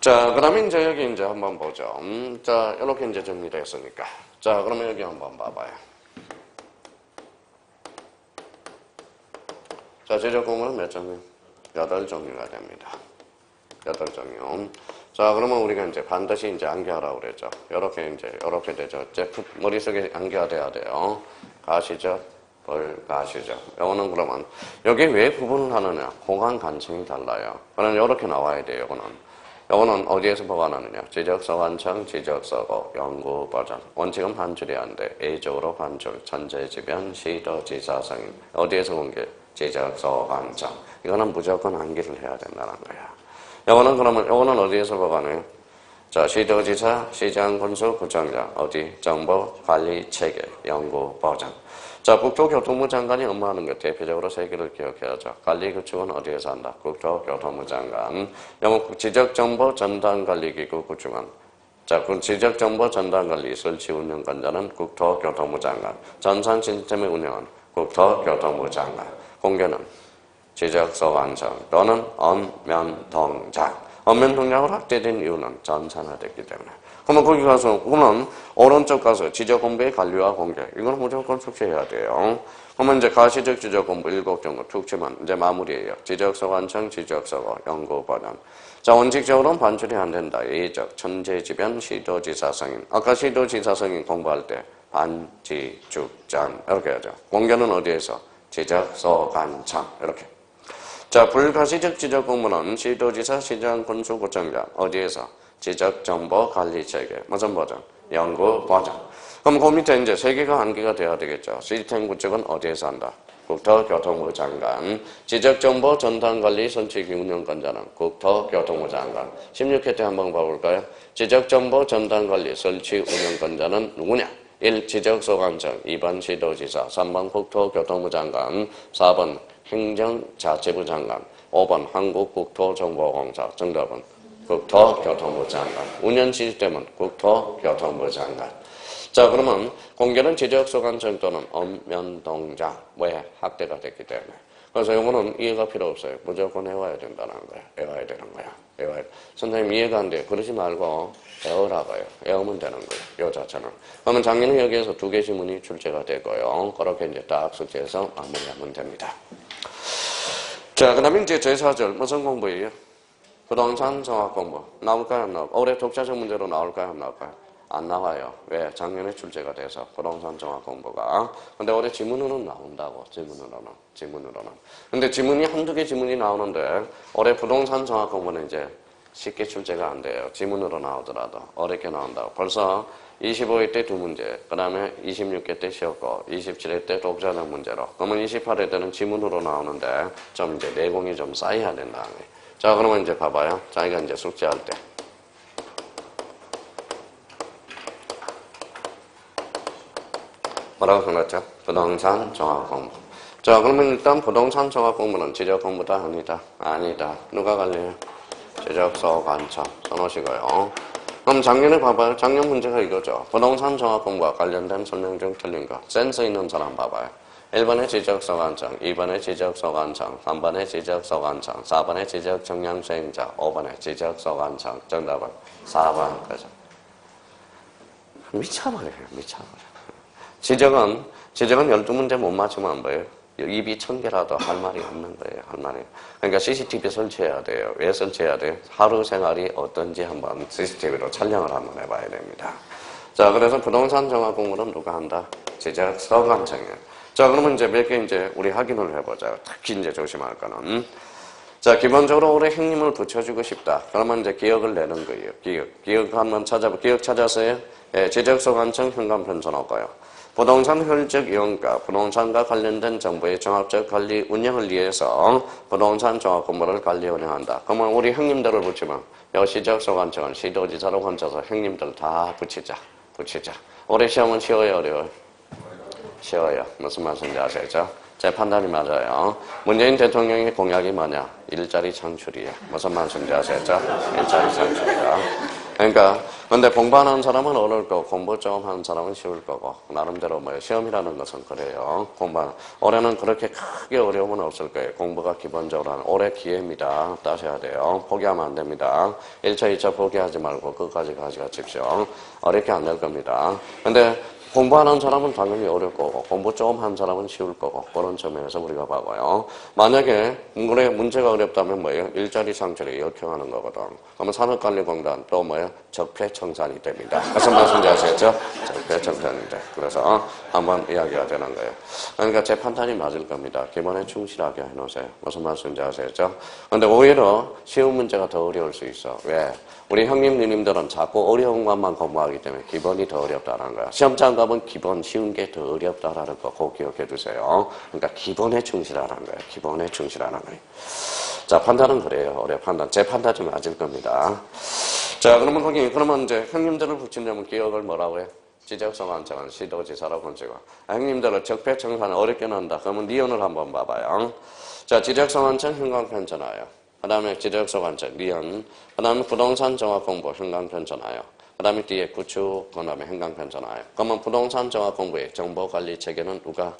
Speaker 1: 자, 그러면 이제 여기 이제 한번 보죠. 자, 이렇게 이제 정리됐으니까. 자, 그러면 여기 한번 봐봐요. 자, 제적 공부는 몇 종류? 8종류가 됩니다. 8종류. 자, 그러면 우리가 이제 반드시 이제 암기하라고 그랬죠. 요렇게 되죠. 머릿속에 암기가 돼요. 가시적, 가시적. 요거는 그러면, 여기 왜 구분을 하느냐? 공간 간청이 달라요. 그러면 요렇게 나와야 돼요, 요거는 어디에서 보관하느냐? 지적서 완성, 지적서고, 연구 버전. 원칙은 반출이 안 돼. A적으로 반출, 천재지변, 시도, 지사, 성인. 어디에서 공개? 지적서 완성. 이거는 무조건 암기를 해야 된다는 거야. 요거는 어디에서 보관해요? 자, 시도지사, 시장군수, 구청장, 어디? 정보, 관리, 체계, 연구, 보장. 자, 국토교통부 장관이 업무하는 것 대표적으로 3개를 기억해야죠. 관리 구축은 어디에서 한다? 국토교통부 장관. 영국 지적정보 전담관리기구 구축은 자, 그 지적정보 전담관리 설치 운영관자는 국토교통부 장관. 전산 시스템의 운영은 국토교통부 장관. 공개는 지적서 완성 또는 언면동작. 언면동작으로 확대된 이유는 전산화됐기 때문에. 그러면 거기 가서, 그러면 오른쪽 가서 지적공부의 관리와 공개. 이거는 무조건 숙지해야 돼요. 그러면 이제 가시적 지적공부 7종을 툭 치면 이제 마무리예요. 지적서 완성, 지적서고, 연구 버전. 자, 원칙적으로는 반출이 안 된다. 예적, 천재지변, 시도지사 승인. 아까 시도지사 승인 공부할 때 반지, 죽전 이렇게 하죠. 공개는 어디에서? 지적서 완성 이렇게. 자, 불가시적 지적 공부는 시도지사, 시장, 군수, 구청장 어디에서? 지적 정보 관리 체계 무슨 버전? 연구 버전. 그럼 그 밑에 이제 세 개가 암기가 돼야 되겠죠. 시스템 구축은 어디에서 한다? 국토교통부 장관. 지적정보 전담관리 설치기 운영권자는 국토교통부 장관. 16회 때 한번 봐볼까요? 지적정보 전담관리 설치 운영권자는 누구냐? 1. 지적소관청, 2번 시도지사, 3번 국토교통부 장관, 4번 행정자치부 장관, 5번 한국국토정보공사. 정답은 국토교통부 장관. 운영 시스템은 국토교통부 장관. 자, 그러면 공개는 지적소관청 또는 엄면동장. 왜? 학대가 됐기 때문에. 그래서 이거는 이해가 필요 없어요. 무조건 외워야 된다는 거야. 외워야 되는 거야. 외워야 돼. 선생님 이해가 안 돼. 그러지 말고 외우라고요. 외우면 되는 거예요. 이 자체는. 그러면 작년에 여기에서 2개 지문이 출제가 되고요. 그렇게 이제 딱 숙제해서 마무리하면 됩니다. 자, 그 다음에 이제 제4절 무슨 공부예요? 부동산 정확 공부. 나올까요? 안 나올까요? 올해 독자적 문제로 나올까요? 안 나올까요? 안 나와요. 왜? 작년에 출제가 돼서 부동산 정확 공부가. 근데 올해 지문으로는 나온다고. 지문으로는. 근데 지문이 한두 개 지문이 나오는데 올해 부동산 정확 공부는 이제 쉽게 출제가 안 돼요. 지문으로 나오더라도 어렵게 나온다고. 벌써 25회 때 2문제, 그 다음에 26회 때 쉬었고 27회 때 독자적 문제로. 그러면 28회 때는 지문으로 나오는데 좀 이제 내공이 좀 쌓여야 된다는 거예요. 자, 그러면 이제 봐봐요. 자기가 이제 숙제할 때. 뭐라고 써놨죠? 부동산 종합 공부. 자, 그러면 일단 부동산 종합 공부는 지적 공부다, 아니다? 아니다. 누가 갈래요? 지적소관청. 써놓으시고요. 그럼 작년에 봐봐요. 작년 문제가 이거죠. 부동산 종합 공부와 관련된 설명 중 틀린 거. 센스 있는 사람 봐봐요. 1번에 지적소관청, 2번에 지적소관청, 3번에 지적소관청, 4번에 지적정량수행자, 5번에 지적소관청. 정답은 4번. 그죠? 미쳐버려요. 지적은 12문제 못 맞추면 안 돼요. 입이 1000개라도 할 말이 없는 거예요. 할 말이. 그러니까 CCTV 설치해야 돼요. 왜 설치해야 돼요? 하루 생활이 어떤지 한번 CCTV로 촬영을 한번 해봐야 됩니다. 자, 그래서 부동산 정확 공부는 누가 한다? 지적소관청이에요. 자, 그러면 이제 몇 개 이제 우리 확인을 해보자. 특히 이제 조심할 거는. 자, 기본적으로 올해 형님을 붙여주고 싶다. 그러면 이제 기억을 내는 거예요. 기억 한번 기억 찾아서요. 예, 지적소관청 현관편 전화가요. 부동산 효율적 이용과 부동산과 관련된 정보의 종합적 관리 운영을 위해서 부동산 종합 공부를 관리 운영한다. 그러면 우리 형님들을 붙이면 여 시적소관청은 시도지사로 혼자서 형님들 다 붙이자. 올해 시험은 쉬워요, 어려워요? 쉬워요. 무슨 말씀인지 아시죠? 제 판단이 맞아요. 문재인 대통령의 공약이 뭐냐? 일자리 창출이에요. 무슨 말씀인지 아시죠? 일자리 창출이다. 그러니까 근데 공부하는 사람은 어려울 거고 공부 좀 하는 사람은 쉬울 거고 나름대로 뭐 시험이라는 것은 그래요. 올해는 그렇게 크게 어려움은 없을 거예요. 공부가 기본적으로 하는 올해 기회입니다. 따셔야 돼요. 포기하면 안 됩니다. 1차, 2차 포기하지 말고 끝까지 가져가십시오. 어렵게 안 될 겁니다. 근데 공부하는 사람은 당연히 어려울 거고 공부 좀 한 사람은 쉬울 거고 그런 점에서 우리가 봐봐요. 만약에 문제가 어렵다면 뭐예요? 일자리 창출에 역행하는 거거든. 그러면 산업관리공단 또 뭐예요? 적폐청산이 됩니다. 무슨 말씀인지 아시겠죠? 적폐청산인데. 그래서 한번 이야기가 되는 거예요. 그러니까 제 판단이 맞을 겁니다. 기본에 충실하게 해놓으세요. 무슨 말씀인지 아시겠죠? 근데 오히려 쉬운 문제가 더 어려울 수 있어. 왜? 우리 형님, 누님들은 자꾸 어려운 것만 공부하기 때문에 기본이 더 어렵다는 거야. 시험장 가면 기본 쉬운 게 더 어렵다라는 거 꼭 기억해 두세요. 그러니까 기본에 충실하라는 거예요. 기본에 충실하라는 거예요. 자, 판단은 그래요. 올해 판단. 제 판단이 맞을 겁니다. 자, 그러면 이제 형님들을 붙이려면 기억을 뭐라고 해? 지적소관청은 시도지사라고 붙이고. 형님들은 적폐청산을 어렵게 난다. 그러면 니언을 한번 봐봐요. 자, 지적소관청 현관편 전화요. 그 다음에 지적소관청, 니언. 그 다음에 부동산 종합공부, 현관편 전화요. 그 다음에 뒤에 구축, 그 다음에 현관편 전화요. 그러면 부동산 종합공부의 정보관리 체계는 누가?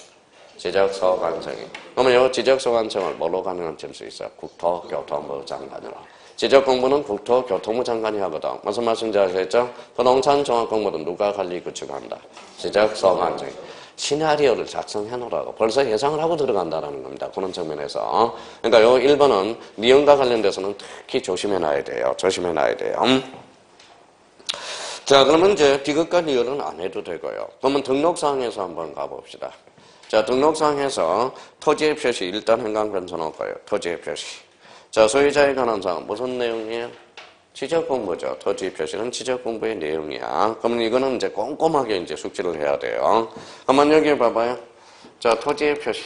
Speaker 1: 지적소관청이. 그러면 이 지적소관청을 뭐로 가능할 수 있어요? 국토교통부 장관으로. 지적공부는 국토교통부 장관이 하거든. 무슨 말씀인지 아시겠죠? 부동산 종합공부는 누가 관리 구축한다? 지적소관청이. 시나리오를 작성해 놓으라고. 벌써 예상을 하고 들어간다는 겁니다. 그런 측면에서. 그러니까 요 1번은 니은과 관련돼서는 특히 조심해놔야 돼요. 자, 그러면 이제 디귿과 리을은 안 해도 되고요. 그러면 등록사항에서 한번 가봅시다. 자, 등록사항에서 토지의 표시, 일단 현관편 써놓을까요? 토지의 표시. 자, 소유자에 관한 사항 무슨 내용이에요? 지적 공부죠. 토지 표시는 지적 공부의 내용이야. 그러면 이거는 이제 꼼꼼하게 이제 숙지를 해야 돼요. 한번 여기 봐봐요. 자, 토지의 표시.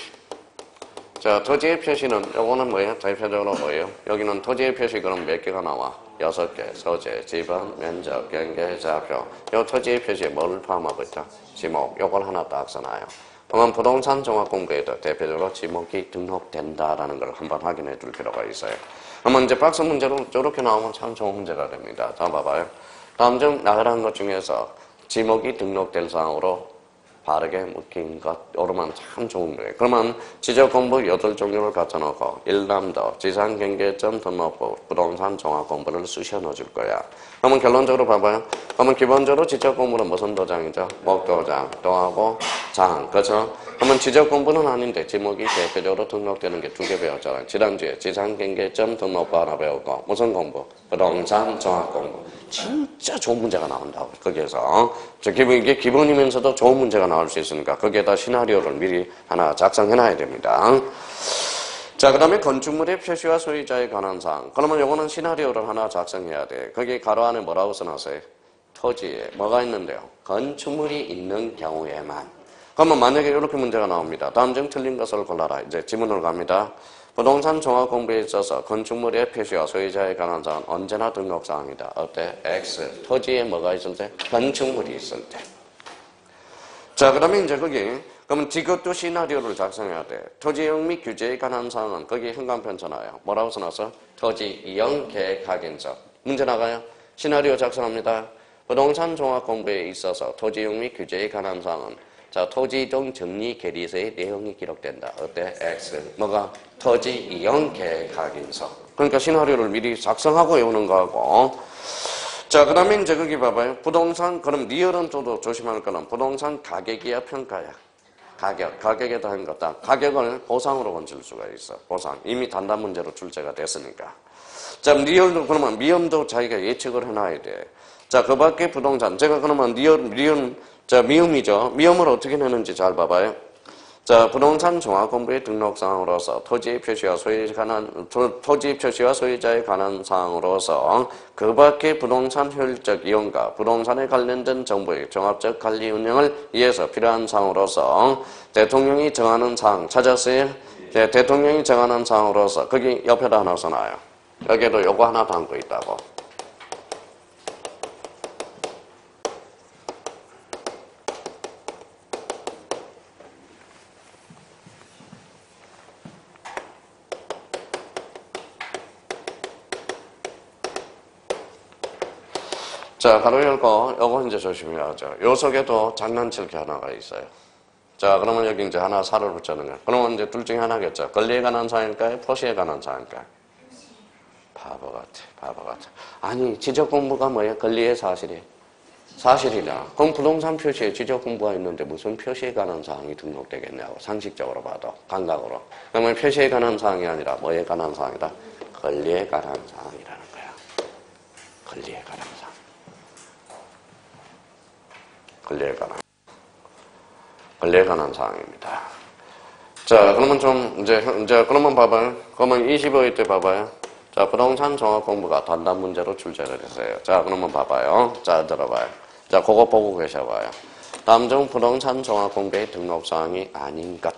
Speaker 1: 자, 토지의 표시는 요거는 뭐예요? 대표적으로 뭐예요? 여기는 토지의 표시 그럼 몇 개가 나와? 6개. 소재, 지번, 면적, 경계, 좌표. 요 토지의 표시에 뭘 포함하고 있다? 지목. 요걸 하나 딱 써놔요. 그러면 부동산 종합 공부에도 대표적으로 지목이 등록된다라는 걸 한번 확인해 줄 필요가 있어요. 그러면 이제 박스 문제로 이렇게 나오면 참 좋은 문제가 됩니다. 자, 봐봐요. 다음 중 나열한 것 중에서 지목이 등록될 사항으로 바르게 묶인 것, 오르면 참 좋은 거예요. 그러면 지적 공부 8종류를 갖다 놓고 일남도, 지상경계점 등록부, 부동산 종합 공부를 쑤셔 넣어줄 거야. 그러면 결론적으로 봐봐요. 그러면 기본적으로 지적 공부는 무슨 도장이죠? 목도장, 도하고 장, 그렇죠? 그러면 지적 공부는 아닌데 지목이 대표적으로 등록되는 게 2개 배웠잖아요. 지난주에 지상경계점 등록부 하나 배웠고 무슨 공부? 부동산 종합 공부. 진짜 좋은 문제가 나온다고 거기에서. 이게 기본이면서도 좋은 문제가 나올 수 있으니까 거기에다 시나리오를 미리 하나 작성해놔야 됩니다. 자, 그 다음에 건축물의 표시와 소유자에 관한 사항. 그러면 요거는 시나리오를 하나 작성해야 돼. 거기 가로 안에 뭐라고 써놨어요? 토지에 뭐가 있는데요? 건축물이 있는 경우에만. 그러면 만약에 이렇게 문제가 나옵니다. 다음 중 틀린 것을 골라라. 이제 지문을 갑니다. 부동산 종합 공부에 있어서 건축물의 표시와 소유자에 관한 사항은 언제나 등록사항이다. 어때? X. 토지에 뭐가 있을 때? 건축물이 있을 때. 자, 그 다음에 이제 거기, 그러면 이것도 시나리오를 작성해야 돼. 토지 이용 및 규제에 관한 사항은 거기 현관편 써놔요. 뭐라고 써놨어? 토지 이용 계획 확인서. 문제 나가요? 시나리오 작성합니다. 부동산 종합 공부에 있어서 토지 이용 및 규제에 관한 사항은 자, 토지 이동 정리 계리서의 내용이 기록된다. 어때? X. 뭐가? 토지 이용 계획 확인서. 그러니까 시나리오를 미리 작성하고 외우는 거하고. 자, 그 다음에 이제 거기 봐봐요. 부동산, 그럼 리얼은 또 조심할 거는 부동산 가격이야, 평가야? 가격에 대한 거다. 가격을 보상으로 건질 수가 있어. 보상. 이미 단답 문제로 출제가 됐으니까. 자, 리얼도 그러면 미음도 자기가 예측을 해놔야 돼. 자, 그 밖에 부동산. 제가 그러면 리얼, 자, 미음이죠. 미음을 어떻게 내는지 잘 봐봐요. 자, 부동산 종합 공부의 등록사항으로서 토지 표시와 소유자에 관한 사항으로서 그 밖의 부동산 효율적 이용과 부동산에 관련된 정보의 종합적 관리 운영을 위해서 필요한 사항으로서 대통령이 정하는 사항 찾았어요? 네, 대통령이 정하는 사항으로서 거기 옆에다 하나 써놔요. 여기에도 요거 하나 담고 있다고. 자, 가로 열고, 요거 이제 조심해야죠. 요 속에도 장난칠 게 하나가 있어요. 자, 그러면 여기 이제 하나 살을 붙여는 거야. 그러면 이제 둘 중에 하나겠죠. 권리에 관한 사항일까요? 표시에 관한 사항일까요? 바보 같아. 아니, 지적 공부가 뭐야? 권리의 사실이? 사실이냐? 그럼 부동산 표시에 지적 공부가 있는데 무슨 표시에 관한 사항이 등록되겠냐고. 상식적으로 봐도, 감각으로. 그러면 표시에 관한 사항이 아니라 뭐에 관한 사항이다? 권리에 관한 사항이라는 거야. 권리에 관한 사항. 권리에 관한 사항입니다. 자, 그러면 그러면 봐봐요. 그러면 25회 때 봐봐요. 자, 부동산 종합 공부가 단답 문제로 출제를 했어요. 자, 그러면 봐봐요. 자, 들어봐요. 자, 그거 보고 계셔봐요. 다음 중 부동산 종합 공부의 등록사항이 아닌 것.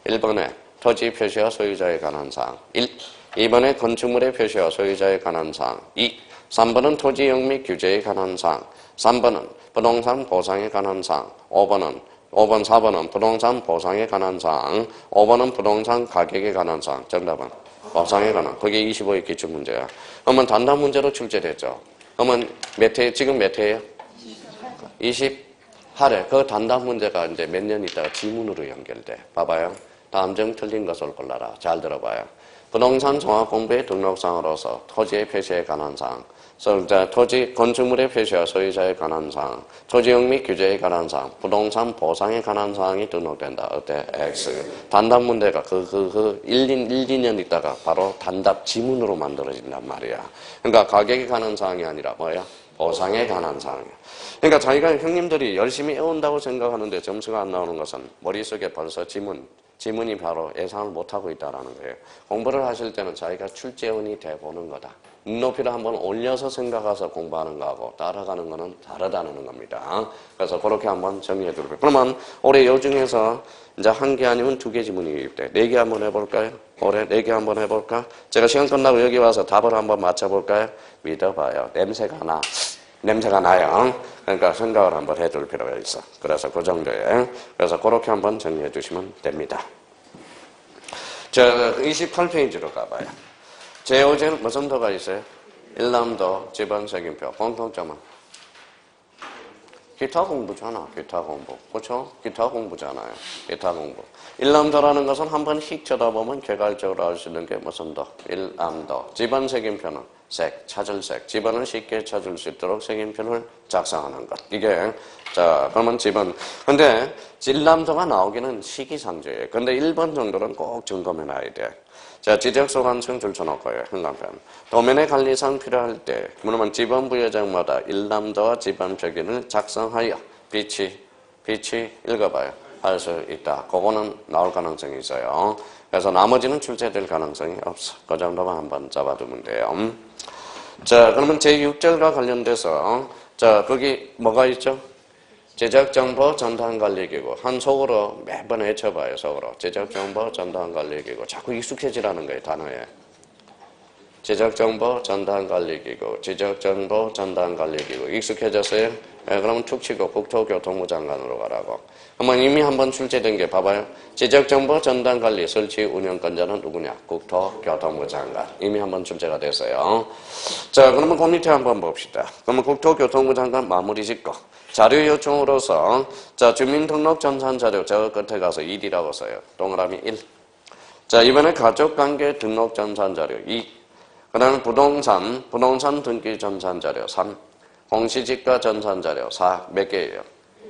Speaker 1: 1번에 토지 표시와 소유자에 관한 사항. 1. 2번에 건축물의 표시와 소유자에 관한 사항. 2. 3번은 토지 이용 및 규제에 관한 사항. 3번은 부동산 보상에 관한 사항. 4번은 부동산 보상에 관한 사항. 5번은 부동산 가격에 관한 사항. 정답은 보상에 관한. 그게 25의 기출문제야. 그러면 단답 문제로 출제됐죠. 그러면 지금 몇 회예요? 28회. 그 단답 문제가 이제 몇 년 있다가 지문으로 연결돼. 봐봐요. 다음 중 틀린 것을 골라라. 잘 들어봐요. 부동산 종합 공부의 등록사항으로서 토지의 표시에 관한 사항. 토지, 건축물의 표시와 소유자에 관한 사항, 토지 이용 및 규제에 관한 사항, 부동산 보상에 관한 사항이 등록된다. 어때? X. 단답 문제가 1, 2년 있다가 바로 단답 지문으로 만들어진단 말이야. 그러니까 가격에 관한 사항이 아니라 뭐야? 보상에 관한 사항이야. 그러니까 자기가 형님들이 열심히 외운다고 생각하는데 점수가 안 나오는 것은 머릿속에 벌써 지문, 지문이 바로 예상을 못하고 있다는 거예요. 공부를 하실 때는 자기가 출제운이 돼보는 거다. 눈높이를 한번 올려서 생각해서 공부하는 거하고 따라가는 거는 다르다는 겁니다. 그래서 그렇게 한번 정리해 두고요. 그러면 올해 요 중에서 이제 한 개 아니면 두 개 지문이 유입돼. 네 개 한번 해볼까요? 올해 네 개 한번 해볼까? 제가 시간 끝나고 여기 와서 답을 한번 맞춰볼까요? 믿어봐요. 냄새가 나요. 그러니까 생각을 한번 해둘 필요가 있어. 그래서 그 정도에. 그래서 그렇게 한번 정리해 주시면 됩니다. 자, 28페이지로 가봐요. 제5제는 무슨 도가 있어요? 일남도, 지방책임표, 공통점은? 기타 공부잖아, 기타 공부. 그렇죠? 기타 공부잖아요. 기타 공부. 일남도라는 것은 한번 휙 쳐다보면 개괄적으로 알 수 있는 게 무슨 도? 일남도. 지방책임표는 색, 찾을 색. 지번을 쉽게 찾을 수 있도록 색임표를 작성하는 것. 이게, 자, 그러면 지번. 근데, 일남도가 나오기는 시기상조예요. 근데 1번 정도는 꼭 점검해 놔야 돼. 자, 지적소관층 줄쳐놓고요. 현관편. 도면의 관리상 필요할 때, 그러면 지번부여장마다 일남도와 지번표기를 작성하여 빛이 읽어봐요. 할 수 있다. 그거는 나올 가능성이 있어요. 그래서 나머지는 출제될 가능성이 없어. 그 정도만 한번 잡아두면 돼요. 자, 그러면 제6절과 관련돼서, 자, 거기 뭐가 있죠? 제작정보 전담관리기구. 한 속으로 매번 외쳐봐요, 속으로. 제작정보 전담관리기구. 자꾸 익숙해지라는 거예요, 단어에. 제작정보 전담관리기구. 제작정보 전담관리기구. 익숙해졌어요? 네, 그러면 툭 치고 국토교통부 장관으로 가라고. 그러면 이미 한번 출제된 게 봐봐요. 제작정보 전담관리 설치 운영권자는 누구냐? 국토교통부 장관. 이미 한번 출제가 됐어요. 자, 그러면 그 밑에 한번 봅시다. 그러면 국토교통부 장관 마무리 짓고 자료 요청으로서 자, 주민등록 전산 자료 저 끝에 가서 1이라고 써요. 동그라미 1. 자, 이번에 가족관계 등록 전산 자료 2. 그 다음에 부동산 등기 전산 자료 3. 공시지가 전산 자료 4. 몇 개예요?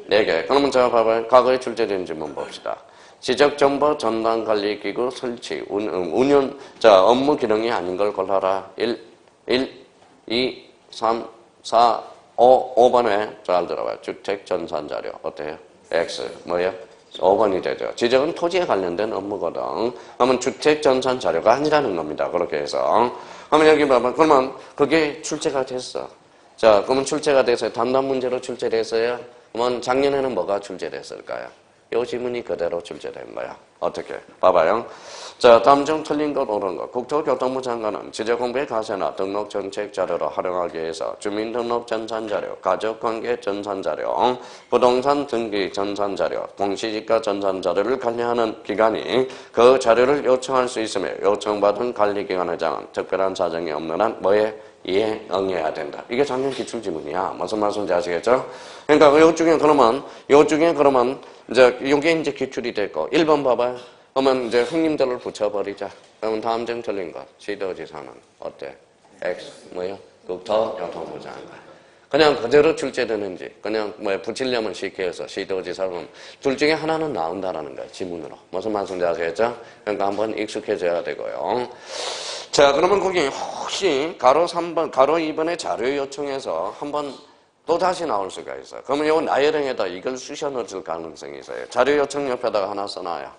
Speaker 1: 4개. 그러면 제가 봐봐요. 과거에 출제된 질문 봅시다. 지적정보 전담관리기구 설치, 운영, 자, 업무 기능이 아닌 걸 골라라. 1, 2, 3, 4, 5번에 잘 들어봐요. 주택 전산 자료. 어때요? X. 뭐예요? 5번이 되죠. 지적은 토지에 관련된 업무거든. 그러면 주택 전산 자료가 아니라는 겁니다. 그렇게 해서. 그러면 여기 봐봐. 그러면 그게 출제가 됐어. 자, 그러면 출제가 돼서 담당 문제로 출제됐어요. 그러면 작년에는 뭐가 출제됐을까요? 이 지문이 그대로 출제된 거야. 어떻게? 봐봐요. 자, 다음 중 틀린 것, 옳은 것. 국토교통부 장관은 지적공부의 가세나 등록정책 자료로 활용하기 위해서 주민등록 전산자료, 가족관계 전산자료, 부동산 등기 전산자료, 공시지가 전산자료를 관리하는 기관이 그 자료를 요청할 수 있으며 요청받은 관리기관의장은 특별한 사정이 없는 한 뭐에 이에 응해야 된다. 이게 작년 기출지문이야. 무슨 말씀인지 아시겠죠? 그러니까 요 중에 그러면 이제 요게 이제 기출이 됐고 1번 봐봐요. 그러면 이제 형님들을 붙여버리자. 그러면 다음 중 틀린 것. 시도지사는 어때? X 뭐요? 국토교통부 장관. 그냥 그대로 출제되는지 그냥 붙이려면 쉽게 해서 시도지사는 둘 중에 하나는 나온다라는 거예요. 지문으로. 무슨 말씀인지 아시겠죠? 그러니까 한번 익숙해져야 되고요. 자, 그러면 거기 혹시 가로 3번, 가로 2번의 자료 요청해서 한번 또 다시 나올 수가 있어요. 그러면 요 나열형에다 이걸 쑤셔 넣을 가능성이 있어요. 자료 요청 옆에다가 하나 써놔요.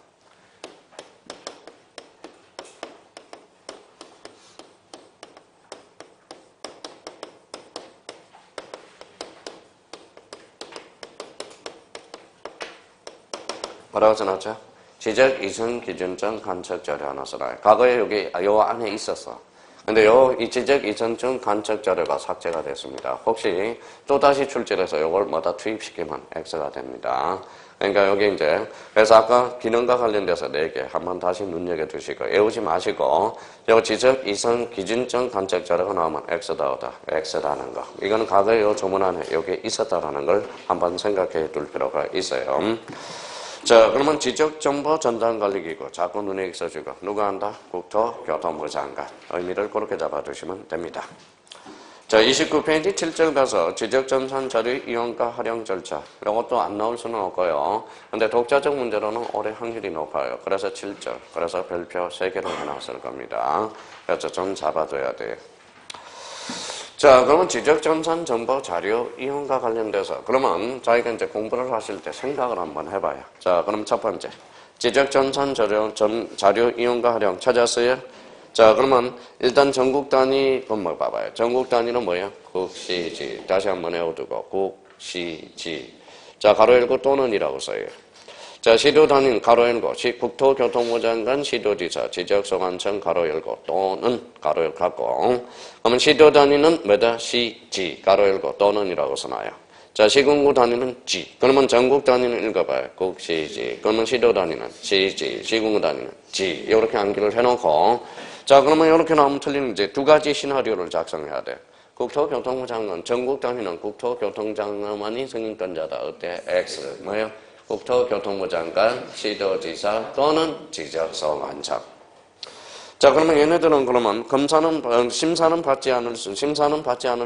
Speaker 1: 뭐라고 써놨죠? 지적 이성 기준점 간척 자료 하나 써놔요. 과거에 여기 요 안에 있었어. 근데 이 지적 이성증 간척 자료가 삭제가 됐습니다. 혹시 또 다시 출제돼서 요걸 뭐다 투입시키면 X가 됩니다. 그러니까 여기 이제 그래서 아까 기능과 관련돼서 4개 한번 다시 눈여겨두시고 외우지 마시고 요 지적 이성 기준점 간척 자료가 나오면 X다 오다 X라는 거. 이거는 과거에 요 조문 안에 여기 있었다라는 걸 한번 생각해 둘 필요가 있어요. 자, 그러면 지적정보 전담관리기구 자꾸 눈에 익혀주고 누가 한다? 국토교통부 장관. 의미를 그렇게 잡아두시면 됩니다. 자, 29페이지 7절 가서 지적전산 자료 이용과 활용 절차. 이것도 안 나올 수는 없고요. 근데 독자적 문제로는 올해 확률이 높아요. 그래서 7절. 그래서 별표 3개를 해놨을 겁니다. 그래서 좀 잡아둬야 돼요. 자, 그러면 지적전산 정보 자료 이용과 관련돼서 그러면 자기가 이제 공부를 하실 때 생각을 한번 해봐요. 자, 그럼 첫 번째 지적 전산 자료 이용과 활용 찾았어요? 자, 그러면 일단 전국 단위 건물 봐봐요. 전국 단위는 뭐예요? 국시지. 다시 한번 외워두고 국시지. 자, 가로 열고 또는이라고 써요. 자, 시도 단위는 가로 열고 국토교통부 장관, 시도지사, 지적소관청 가로 열고 또는 가로 열고 그러면 시도 단위는 뭐다? 시지 가로 열고 또는이라고 써놔요. 자, 시군구 단위는 지. 그러면 전국 단위는 읽어봐요. 국시지. 그러면 시도 단위는 시지, 시군구 단위는 지. 이렇게 암기를 해놓고 자, 그러면 이렇게 나오면 틀리는 이제 두 가지 시나리오를 작성해야 돼. 국토교통부 장관, 전국 단위는 국토교통장관만이 승인권자다. 어때? X. 뭐예요? 국토교통부 장관, 시도지사 또는 지적소관청. 자, 그러면 얘네들은 그러면 심사는 받지 않을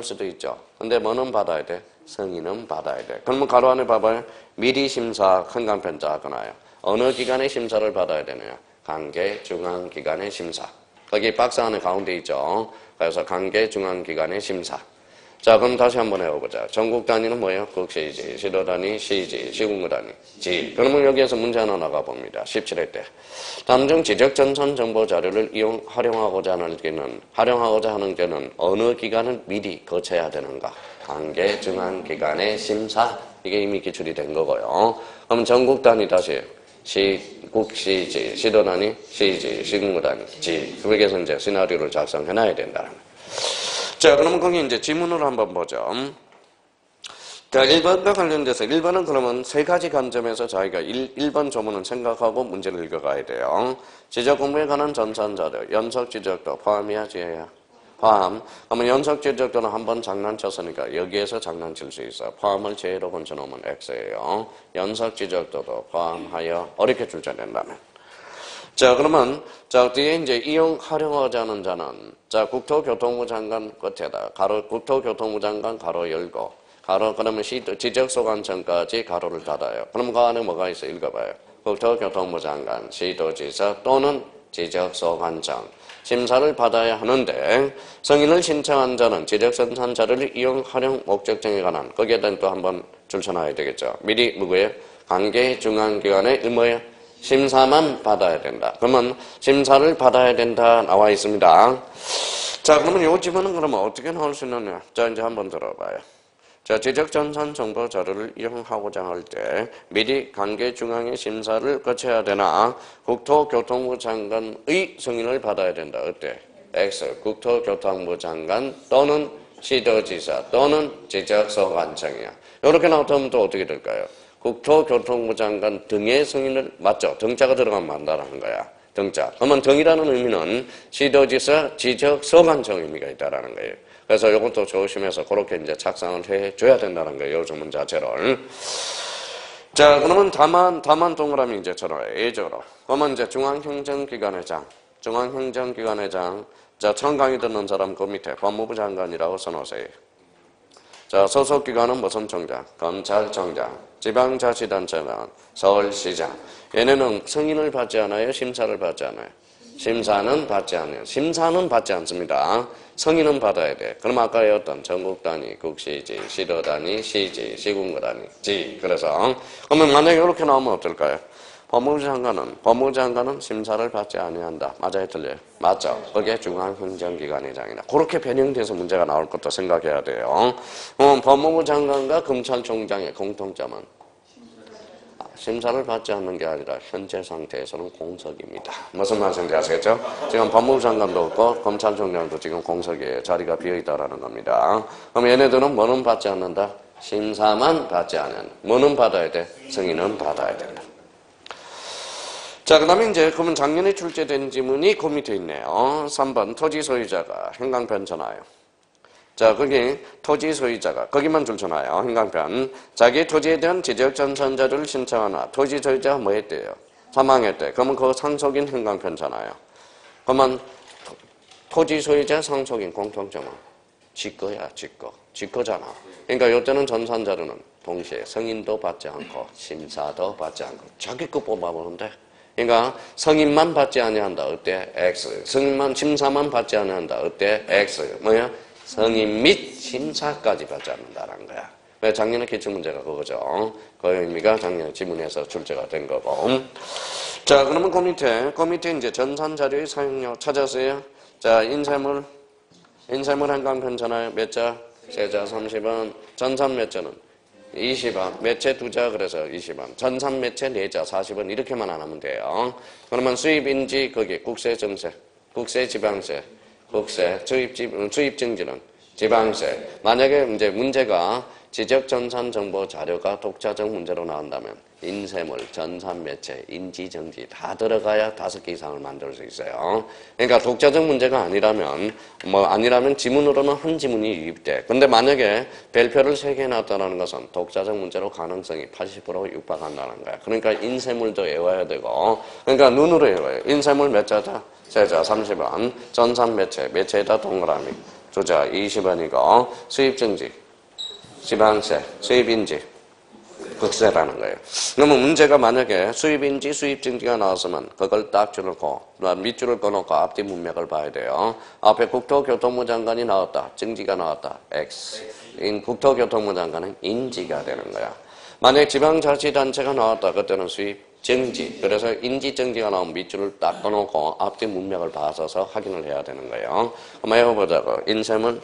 Speaker 1: 수도 있죠. 근데 뭐는 받아야 돼? 승인은 받아야 돼. 그러면 가로 안에 봐봐요. 미리 심사, 큰강편자 하거나요. 어느 기관의 심사를 받아야 되느냐? 관계 중앙기관의 심사. 거기 박스 안에 가운데 있죠. 그래서 관계 중앙기관의 심사. 자, 그럼 다시 한번 해보자. 전국 단위는 뭐예요? 국시지, 시도 단위, 시지, 시군구 단위, 지. 그러면 여기에서 문제 하나 나가봅니다. 17회 때. 다음 중 지적전산 정보 자료를 활용하고자 하는 게는 어느 기관을 미리 거쳐야 되는가? 관계 중앙기관의 심사. 이게 이미 기출이 된 거고요. 그럼 전국 단위 다시 국시지, 시도 단위, 시지, 시군구 단위, 지. 그렇게해서 이제 시나리오를 작성해놔야 된다는 거예요. 자, 그러면 거기 이제 지문을 한번 보죠. 자, 1번과 관련돼서 1번은 그러면 세 가지 관점에서 자기가 1번 조문을 생각하고 문제를 읽어가야 돼요. 지적 공부에 관한 전산 자료, 연속 지적도 포함이야, 지혜야? 포함. 그러면 연속 지적도는 한번 장난쳤으니까 여기에서 장난칠 수 있어. 포함을 제로 건쳐놓으면 X예요. 연속 지적도도 포함하여 어렵게 출제된다면. 자, 그러면, 자, 뒤에 이제 활용하지 않은 자는, 자, 국토교통부 장관 끝에다, 국토교통부 장관 가로 열고, 그러면 지적소관청까지 가로를 닫아요. 그럼 그 안에 뭐가 있어? 읽어봐요. 국토교통부 장관, 시도지사 또는 지적소관청. 심사를 받아야 하는데, 승인을 신청한 자는 지적전산 자료를 활용 목적정에 관한, 거기에 대한 또 한번 줄쳐놔야 되겠죠. 미리 누구예요? 관계 중앙기관의 뭐예요? 심사만 받아야 된다. 그러면 심사를 받아야 된다 나와 있습니다. 자, 그러면 요 지문은 그러면 어떻게 나올 수 있느냐? 자, 이제 한번 들어봐요. 자, 지적전산 정보 자료를 이용하고자 할 때 미리 관계 중앙의 심사를 거쳐야 되나? 국토교통부 장관의 승인을 받아야 된다. 어때? X. 국토교통부 장관 또는 시도지사 또는 지적소관청이야. 이렇게 나오면 또 어떻게 될까요? 국토교통부 장관 등의 승인을 맞죠? 등자가 들어가면 안다라는 거야. 등자. 그러면 등이라는 의미는 시도지사, 지적소관청 의미가 있다라는 거예요. 그래서 이것도 조심해서 그렇게 이제 착상을 해줘야 된다는 거예요. 요 주문 자체를. 자, 그러면 다만 동그라미 이제 저런 예적으로. 그러면 이제 중앙행정기관회장. 자, 처음 강의 듣는 사람 그 밑에 법무부 장관이라고 써놓으세요. 자, 소속기관은 무슨 청장? 검찰청장, 지방자치단체장, 서울시장. 얘네는 승인을 받지 않아요? 심사를 받지 않아요? 심사는 받지 않아요. 심사는 받지 않습니다. 승인은 받아야 돼. 그럼 아까 어떤 전국 단위, 국시지, 시도 단위, 시지, 시군구 단위, 지. 그래서 그러면 만약에 이렇게 나오면 어떨까요? 법무부 장관은 심사를 받지 아니한다. 맞아요, 틀려요? 맞죠? 그게 중앙행정기관회장이다. 그렇게 변형돼서 문제가 나올 것도 생각해야 돼요. 법무부 장관과 검찰총장의 공통점은 심사를 받지 않는 게 아니라 현재 상태에서는 공석입니다. 무슨 말씀인지 아시겠죠? 지금 법무부 장관도 없고 검찰총장도 지금 공석이에요. 자리가 비어있다라는 겁니다. 그럼 얘네들은 뭐는 받지 않는다? 심사만 받지 않는. 뭐는 받아야 돼? 승인은 받아야 된다. 자, 그 다음에 이제, 그러면 작년에 출제된 지문이 그 밑에 있네요. 3번, 토지 소유자가 행강편 전화요. 자, 거기 토지 소유자가, 거기만 줄쳐놔요. 행강편. 자기 토지에 대한 지적전산 자료를 신청하나, 토지 소유자가 뭐 했대요? 사망했대. 그러면 그 상속인 행강편잖아요. 그러면 토지 소유자 상속인 공통점은 직거야, 직거. 직거잖아. 그러니까 이때는 전산 자료는 동시에 승인도 받지 않고, 심사도 받지 않고, 자기 거 뽑아보는데, 그러니까 승인만 받지 아니한다. 어때? X. 심사만 받지 아니한다. 어때? X. 뭐야? 승인 및 심사까지 받지 않는다는 거야. 왜 작년에 기출문제가 그거죠. 그 의미가 작년에 지문에서 출제가 된 거고. 자, 그러면 그 밑에 이제 전산 자료의 사용료 찾았어요. 자, 인쇄물 한강 편찬하여 몇 자? 세 자 30원. 전산 몇 자는? 20원. 매체 2자 그래서 20원. 전산 매체 4자 40원. 이렇게만 안 하면 돼요. 그러면 수입인지 거기 국세 정세, 국세 지방세, 국세 수입 증지는 지방세. 만약에 이제 문제가 지적 전산 정보 자료가 독자적 문제로 나온다면 인쇄물, 전산 매체, 인지 정지 다 들어가야 5개 이상을 만들 수 있어요. 그러니까 독자적 문제가 아니라면 지문으로는 한 지문이 유입돼. 근데 만약에 별표를 3개 놨다는 것은 독자적 문제로 가능성이 80% 육박한다는 거야. 그러니까 인쇄물도 외워야 되고, 그러니까 눈으로 외워요. 인쇄물 몇 자다? 세 자 30원. 전산 매체에다 동그라미 2자 20원이고, 수입 정지, 지방세, 수입인지, 국세라는 거예요. 그러면 문제가 만약에 수입인지 수입증지가 나왔으면 그걸 딱 줄놓고 밑줄을 꺼놓고 앞뒤 문맥을 봐야 돼요. 앞에 국토교통부 장관이 나왔다. 증지가 나왔다. X. 국토교통부 장관은 인지가 되는 거야. 만약에 지방자치단체가 나왔다. 그때는 수입증지. 그래서 인지증지가 나오면 밑줄을 딱 꺼놓고 앞뒤 문맥을 봐서 확인을 해야 되는 거예요. 한번 해보자고. 인쇄물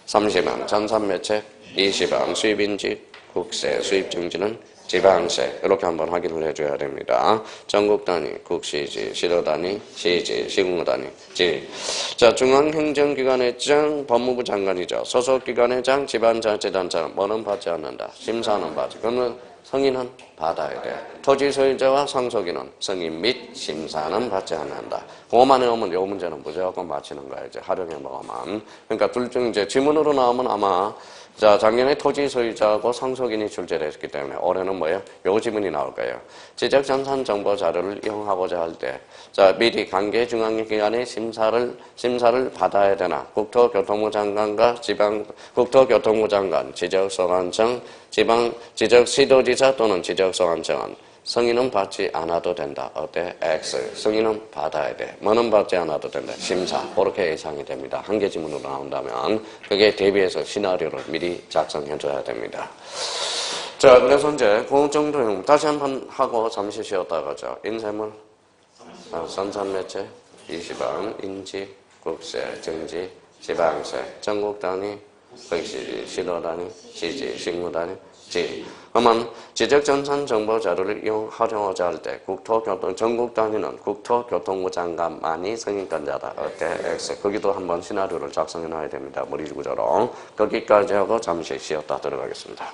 Speaker 1: 30원, 전산매체 20원, 수입인지 국세, 수입증지는 지방세. 이렇게 한번 확인을 해줘야 됩니다. 전국 단위, 국시지, 시도 단위, 시지, 시군구 단위, 지. 자, 중앙행정기관의 장, 법무부 장관이죠. 소속기관의 장, 지방자치단체는 뭐는 받지 않는다. 심사는 받지. 그러면 승인은 받아야 돼. 토지 소유자와 상속인은 승인 및 심사는 받지 않는다. 그것만 해오면 요 문제는 무조건 맞히는 거야. 이제 활용해 먹으면. 그러니까 둘 중 이제 지문으로 나오면 아마 자, 작년에 토지 소유자하고 상속인이 출제를 했기 때문에 올해는 뭐예요? 요 지문이 나올 거예요. 지적전산 정보 자료를 이용하고자 할 때, 자, 미리 관계 중앙기관의 심사를 받아야 되나? 국토교통부 장관과 국토교통부 장관, 지적소관청, 지적시도지사 또는 지적소관청은 승인은 받지 않아도 된다. 어때? X. 승인은 받아야 돼. 뭐는 받지 않아도 된다. 심사. 그렇게 예상이 됩니다. 한 개 지문으로 나온다면 그게 대비해서 시나리오를 미리 작성해줘야 됩니다. 자, 그래서 이제 그 정도 다시 한번 하고 잠시 쉬었다 가죠. 인쇄물, 선산매체, 20원, 인지, 국세, 정지, 지방세, 전국 단위, 백시지, 시도 단위, 시지, 식무 단위, 지. 그러면 지적전산 정보 자료를 활용하자 할 때 전국 단위는 국토교통부 장관만이 승인권자다. 어때? X. 거기도 한번 시나리오를 작성해 놔야 됩니다. 머리 구조로. 거기까지 하고 잠시 쉬었다 들어가겠습니다.